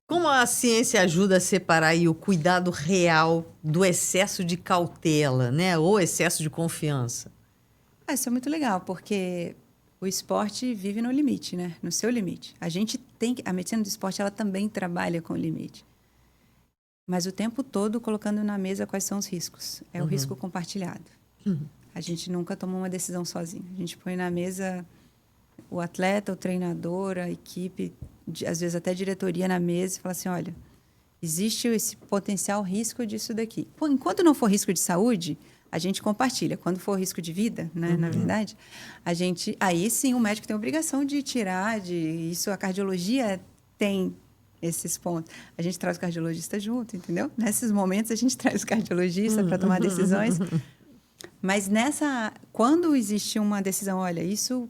Como a ciência ajuda a separar aí o cuidado real do excesso de cautela, né? Ou excesso de confiança? Isso é muito legal, porque o esporte vive no limite, né? No seu limite. A medicina do esporte, ela também trabalha com o limite. Mas o tempo todo colocando na mesa quais são os riscos. É o risco compartilhado. A gente nunca toma uma decisão sozinho. A gente põe na mesa o atleta, o treinador, a equipe, às vezes até a diretoria na mesa, e fala assim, olha, existe esse potencial risco disso daqui. Enquanto não for risco de saúde, a gente compartilha. Quando for risco de vida, né, na verdade, aí sim o médico tem a obrigação de tirar, isso a cardiologia tem esses pontos. A gente traz o cardiologista junto, entendeu? Nesses momentos a gente traz o cardiologista para tomar decisões. Mas quando existe uma decisão, olha, isso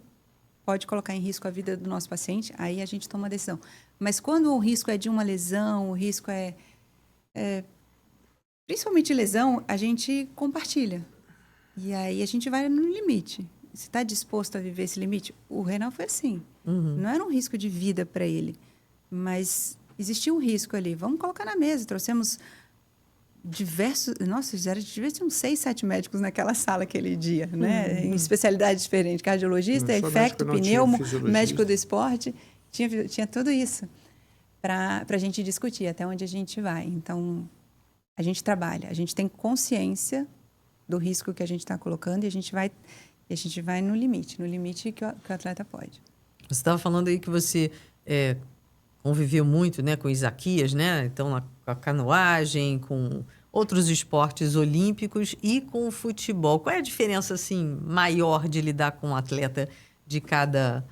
pode colocar em risco a vida do nosso paciente, aí a gente toma a decisão. Mas quando o risco é de uma lesão, o risco principalmente lesão, a gente compartilha. E aí a gente vai no limite. Você está disposto a viver esse limite? O Renan foi assim. Não era um risco de vida para ele, mas existia um risco ali. Vamos colocar na mesa. Trouxemos diversos... Nossa, devia ter uns 6, 7 médicos naquela sala aquele dia, né? Em especialidades diferentes. Cardiologista, infecto, pneumo, médico do esporte. Tinha tudo isso para a gente discutir até onde a gente vai. Então, a gente trabalha. A gente tem consciência do risco que a gente está colocando e a gente vai no limite que o atleta pode. Você estava falando aí que você conviveu muito, né, com Isaquias, né? Então, com a canoagem, com outros esportes olímpicos e com o futebol. Qual é a diferença assim maior de lidar com um atleta de cada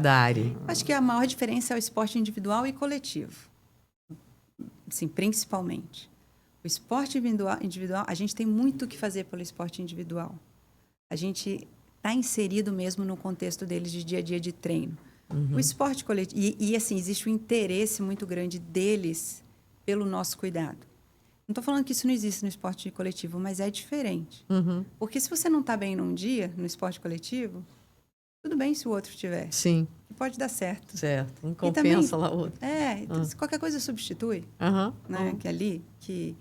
área? Acho que a maior diferença é o esporte individual e coletivo. Sim, principalmente. O esporte individual, a gente tem muito o que fazer pelo esporte individual. A gente está inserido mesmo no contexto deles de dia a dia de treino. O esporte coletivo... E assim, existe um interesse muito grande deles pelo nosso cuidado. Não estou falando que isso não existe no esporte coletivo, mas é diferente. Uhum. Porque se você não está bem num dia, no esporte coletivo, tudo bem se o outro tiver. Sim, Pode dar certo. certo. Um E compensa também, lá o outro. qualquer coisa substitui, Aham. né? Que ali, que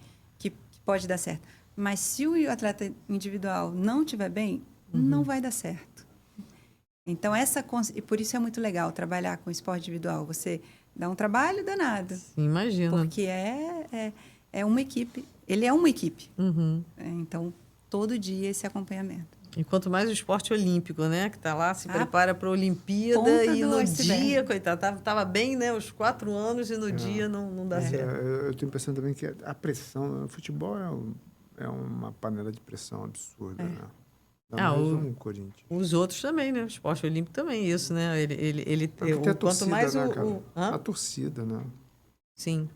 pode dar certo. Mas se o atleta individual não estiver bem, não vai dar certo. Então, e por isso é muito legal trabalhar com esporte individual. Você dá um trabalho danado. Sim, imagina. Porque é uma equipe. Ele é uma equipe. Uhum. Então, todo dia esse acompanhamento. E quanto mais o esporte olímpico, né? Que tá lá, se prepara para a Olimpíada ponta e do no iceberg. dia, coitado, tava bem, né? Os 4 anos e no dia não dá certo. Eu tenho impressão também que a pressão... O futebol é uma panela de pressão absurda, né? Ainda mais um Corinthians. Os outros também, né? O esporte olímpico também, isso, né? Ele Porque tem a torcida, quanto mais né, o... cara? Hã? A torcida, né? Sim.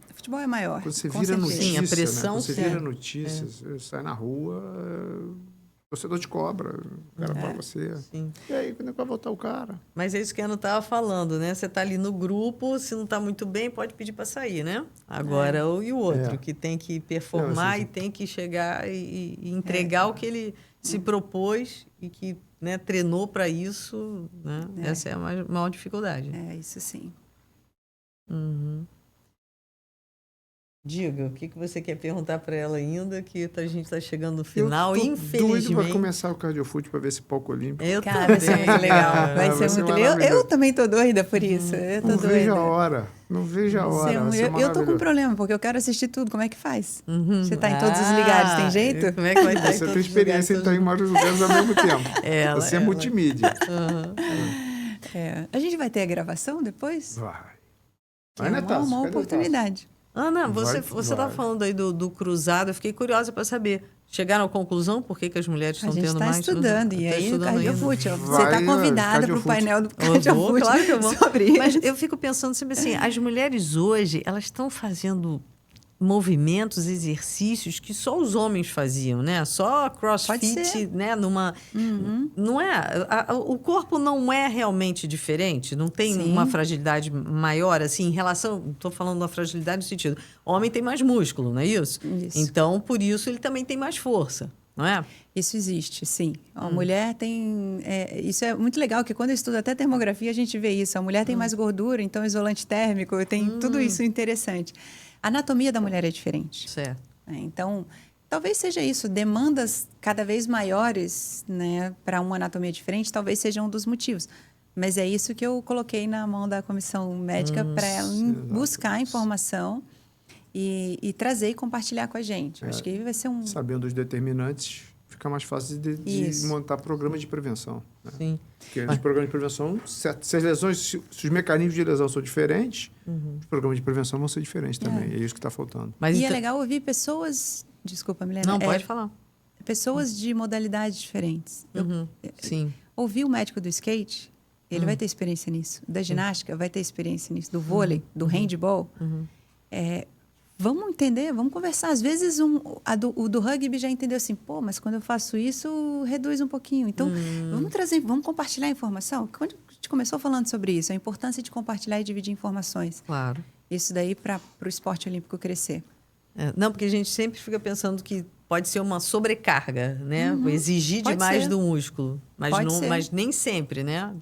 O futebol é maior. Quando você com vira certeza. notícia, Sim, a pressão, né? Quando você sim. vira notícia, você sai na rua, o torcedor te cobra, o cara para você. Sim. E aí, quando é que vai voltar o cara? Mas é isso que a Ana estava falando, né? Você está ali no grupo, se não está muito bem, pode pedir para sair, né? Agora, e o outro, que tem que performar e tem que chegar e entregar o que ele se propôs e que, né, treinou para isso, né? Essa é a maior dificuldade. É, isso sim. Uhum. Diga, o que você quer perguntar para ela ainda, que a gente está chegando no final, eu tô infelizmente. doido para começar o cardiofute para ver esse palco olímpico. Cara, vai ser muito legal. Vai ser muito legal. Eu também tô doida por isso. Eu tô não doida. vejo a hora. Não vejo a hora. Eu tô com um problema, porque eu quero assistir tudo. Como é que faz? Uhum. Você tá em todos os lugares, tem jeito? Como é que vai estar Você tem experiência em estar em vários lugares ao mesmo tempo. Você é multimídia. A gente vai ter a gravação depois? Vai, né, É Tassi? uma Cadê o oportunidade. Ana, você Vai. estava falando aí do cruzado, eu fiquei curiosa para saber. Chegaram à conclusão por que as mulheres estão tendo mais? A gente está estudando, e Tá aí o estudando ainda. Cardiofute, você Vai, está convidada para o Cardiofute. painel do Eu vou, Cardiofute claro que eu vou. sobre isso. Mas eu fico pensando sempre assim, as mulheres hoje, elas estão fazendo movimentos, exercícios que só os homens faziam, né? Só CrossFit, né? Não é, o corpo não é realmente diferente, não tem uma fragilidade maior assim em relação, estou falando da fragilidade no sentido, homem tem mais músculo, não é isso? Então, por isso ele também tem mais força, não é? Isso existe, sim. A mulher tem... isso é muito legal, que quando eu estudo até termografia, a gente vê isso. A mulher tem mais gordura, então isolante térmico, tem tudo isso interessante. A anatomia da mulher é diferente. Certo. Então, talvez seja isso. Demandas cada vez maiores, né, para uma anatomia diferente, talvez seja um dos motivos. Mas é isso que eu coloquei na mão da comissão médica para ela buscar informação e trazer e compartilhar com a gente. Acho que vai ser um... Sabendo os determinantes, fica mais fácil de montar programas de prevenção. Né? Sim. Porque os programas de prevenção, se as lesões, se os mecanismos de lesão são diferentes, os programas de prevenção vão ser diferentes também. É isso que está faltando. Mas é legal ouvir pessoas... Desculpa, Milena. Não, pode falar. Pessoas de modalidades diferentes. Sim. Ouvir o médico do skate, ele vai ter experiência nisso. Da ginástica, vai ter experiência nisso. Do vôlei, do handball. Vamos entender, vamos conversar. Às vezes, o do rugby já entendeu assim, pô, mas quando eu faço isso, reduz um pouquinho. Então, vamos compartilhar informação. Quando a gente começou falando sobre isso, a importância de compartilhar e dividir informações. Claro. Isso daí para o esporte olímpico crescer. Não, porque a gente sempre fica pensando que pode ser uma sobrecarga, né? Exigir Pode demais ser. do músculo. Mas nem sempre, né?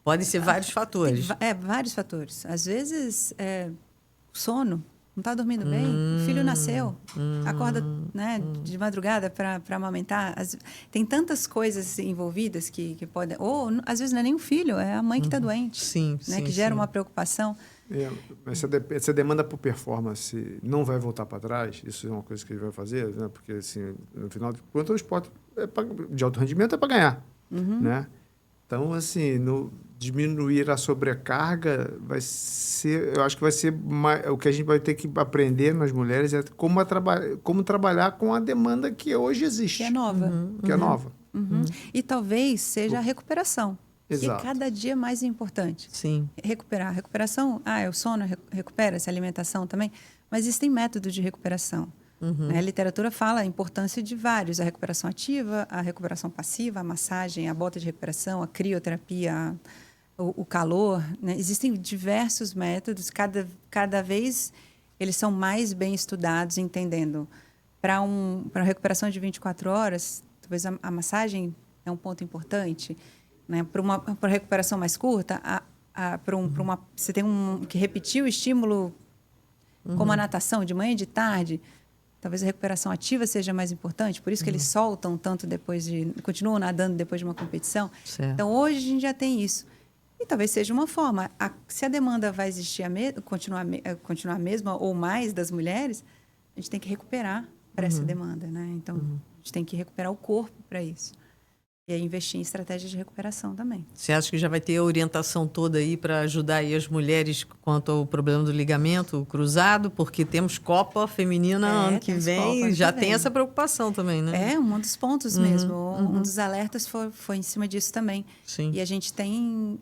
Podem ser vários fatores. Vários fatores. Às vezes, sono. Não está dormindo bem? O filho nasceu. Acorda, né, de madrugada para amamentar. Tem tantas coisas envolvidas que podem... Ou, às vezes, não é nem o filho, é a mãe que está doente. Sim, né, sim. Que gera uma preocupação. Essa demanda por performance não vai voltar para trás. Isso é uma coisa que ele vai fazer, né? Porque, assim, no final de contas, o esporte de alto rendimento é para ganhar. Né? Então, assim, diminuir a sobrecarga vai ser... Eu acho que vai ser... o que a gente vai ter que aprender nas mulheres é como trabalhar com a demanda que hoje existe. Que é nova. Que é nova. E talvez seja a recuperação. Exato. Que é cada dia mais importante. Sim. Recuperar. Recuperação, o sono recupera-se, a alimentação também. Mas existem métodos de recuperação. Né? A literatura fala a importância de vários. A recuperação ativa, a recuperação passiva, a massagem, a bota de recuperação, a crioterapia, o calor. Né? Existem diversos métodos. Cada vez eles são mais bem estudados, entendendo. Para uma recuperação de 24 horas, talvez a massagem é um ponto importante. Né? Para recuperação mais curta, você tem que repetir o estímulo, como a natação, de manhã e de tarde. Talvez a recuperação ativa seja mais importante, por isso que eles soltam tanto continuam nadando depois de uma competição. Certo. Então, hoje a gente já tem isso. E talvez seja uma forma. Se a demanda vai existir, continuar a mesma ou mais das mulheres, a gente tem que recuperar para essa demanda, né? Então, a gente tem que recuperar o corpo para isso. E aí investir em estratégias de recuperação também. Você acha que já vai ter a orientação toda aí para ajudar aí as mulheres quanto ao problema do ligamento cruzado? Porque temos Copa Feminina ano que vem e já tem essa preocupação também, né? É, um dos pontos mesmo. Um dos alertas foi em cima disso também. Sim. E a gente tem...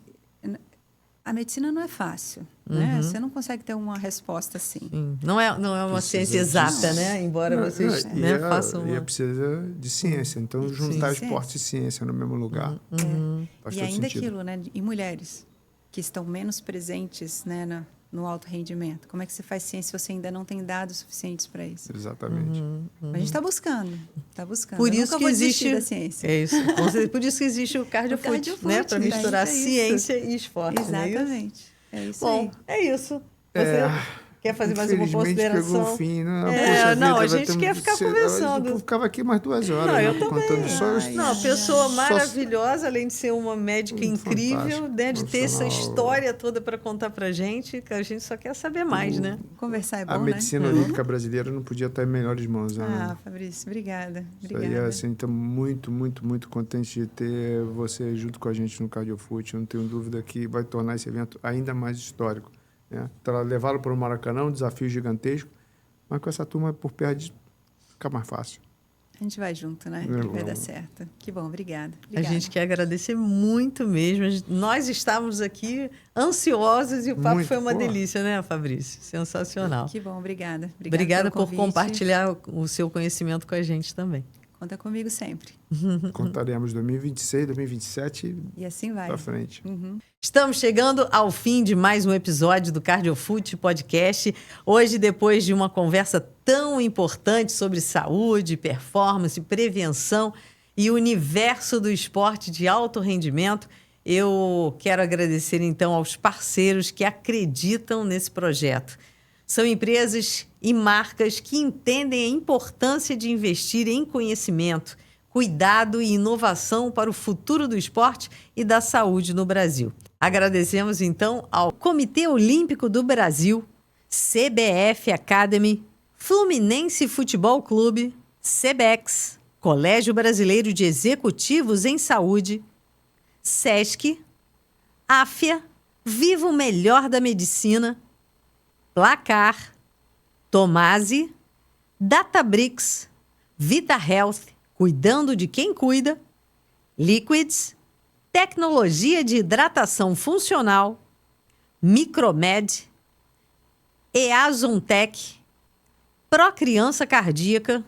A medicina não é fácil, né? Você não consegue ter uma resposta assim. Sim. Não é uma ciência exata, né? Embora vocês façam... E precisa de ciência. Então, juntar esporte e ciência no mesmo lugar. Faz E todo ainda sentido. aquilo, né? E mulheres que estão menos presentes, né, no alto rendimento. Como é que você faz ciência se você ainda não tem dados suficientes para isso? Exatamente. A gente está buscando. Por Eu isso nunca que vou existe desistir da ciência. É isso. Por isso que existe o Cardiofoot, né? Para misturar ciência e esporte. Exatamente. É isso Bom, aí. é isso. Você quer fazer mais uma consideração? Pegou o fim, né? Não, Poxa a gente vida, quer ficar conversando. Eu ficava aqui mais 2 horas. Não, né, eu também. contando só Não, pessoa maravilhosa, além de ser uma médica incrível, né, de ter essa história toda para contar para gente, que a gente só quer saber mais, né? Conversar é bom, A medicina olímpica brasileira não podia estar em melhores mãos, né? Ah, Fabrício, obrigada. Isso aí, assim, estamos muito, muito, muito contentes de ter você junto com a gente no Cardiofoot. Eu não tenho dúvida que vai tornar esse evento ainda mais histórico. Né? Levá-lo para o Maracanã, um desafio gigantesco, mas com essa turma por perto fica mais fácil. A gente vai junto, né? É, vai dar certo. Que bom, obrigada. A gente quer agradecer muito mesmo. Nós estávamos aqui ansiosos e o papo foi uma delícia, né, Fabrício? Sensacional. Que bom, obrigada. Obrigada por compartilhar o seu conhecimento com a gente também. Conta comigo sempre. Contaremos 2026, 2027 e assim vai. Para frente. Estamos chegando ao fim de mais um episódio do Cardiofoot Podcast. Hoje, depois de uma conversa tão importante sobre saúde, performance, prevenção e o universo do esporte de alto rendimento, eu quero agradecer então aos parceiros que acreditam nesse projeto. São empresas e marcas que entendem a importância de investir em conhecimento, cuidado e inovação para o futuro do esporte e da saúde no Brasil. Agradecemos, então, ao Comitê Olímpico do Brasil, CBF Academy, Fluminense Futebol Clube, CBEX, Colégio Brasileiro de Executivos em Saúde, SESC, AFIA, Viva o Melhor da Medicina, Placar, Tomasi, Databricks, Vita Health, Cuidando de Quem Cuida, Liquids, Tecnologia de Hidratação Funcional, Micromed, EASONTech, Procriança Cardíaca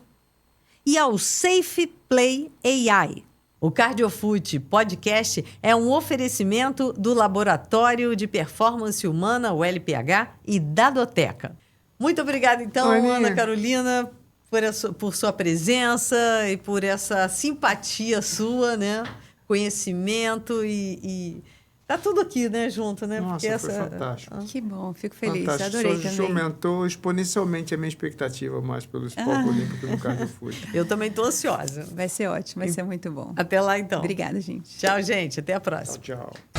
e ao Safe Play AI. O Cardiofoot Podcast é um oferecimento do Laboratório de Performance Humana, o LPH, e da Doteca. Muito obrigada, então, Ana Carolina, por sua presença e por essa simpatia sua, né? Conhecimento e tá tudo aqui, né, junto, né? Nossa, porque foi fantástico. Que bom, fico feliz, fantástico. Adorei também. Aumentou exponencialmente a minha expectativa mais pelo esporte olímpico no Cardiofoot. Eu também estou ansiosa. Vai ser ótimo, vai ser muito bom. Até lá, então. Obrigada, gente. Tchau, gente. Até a próxima. Tchau, tchau.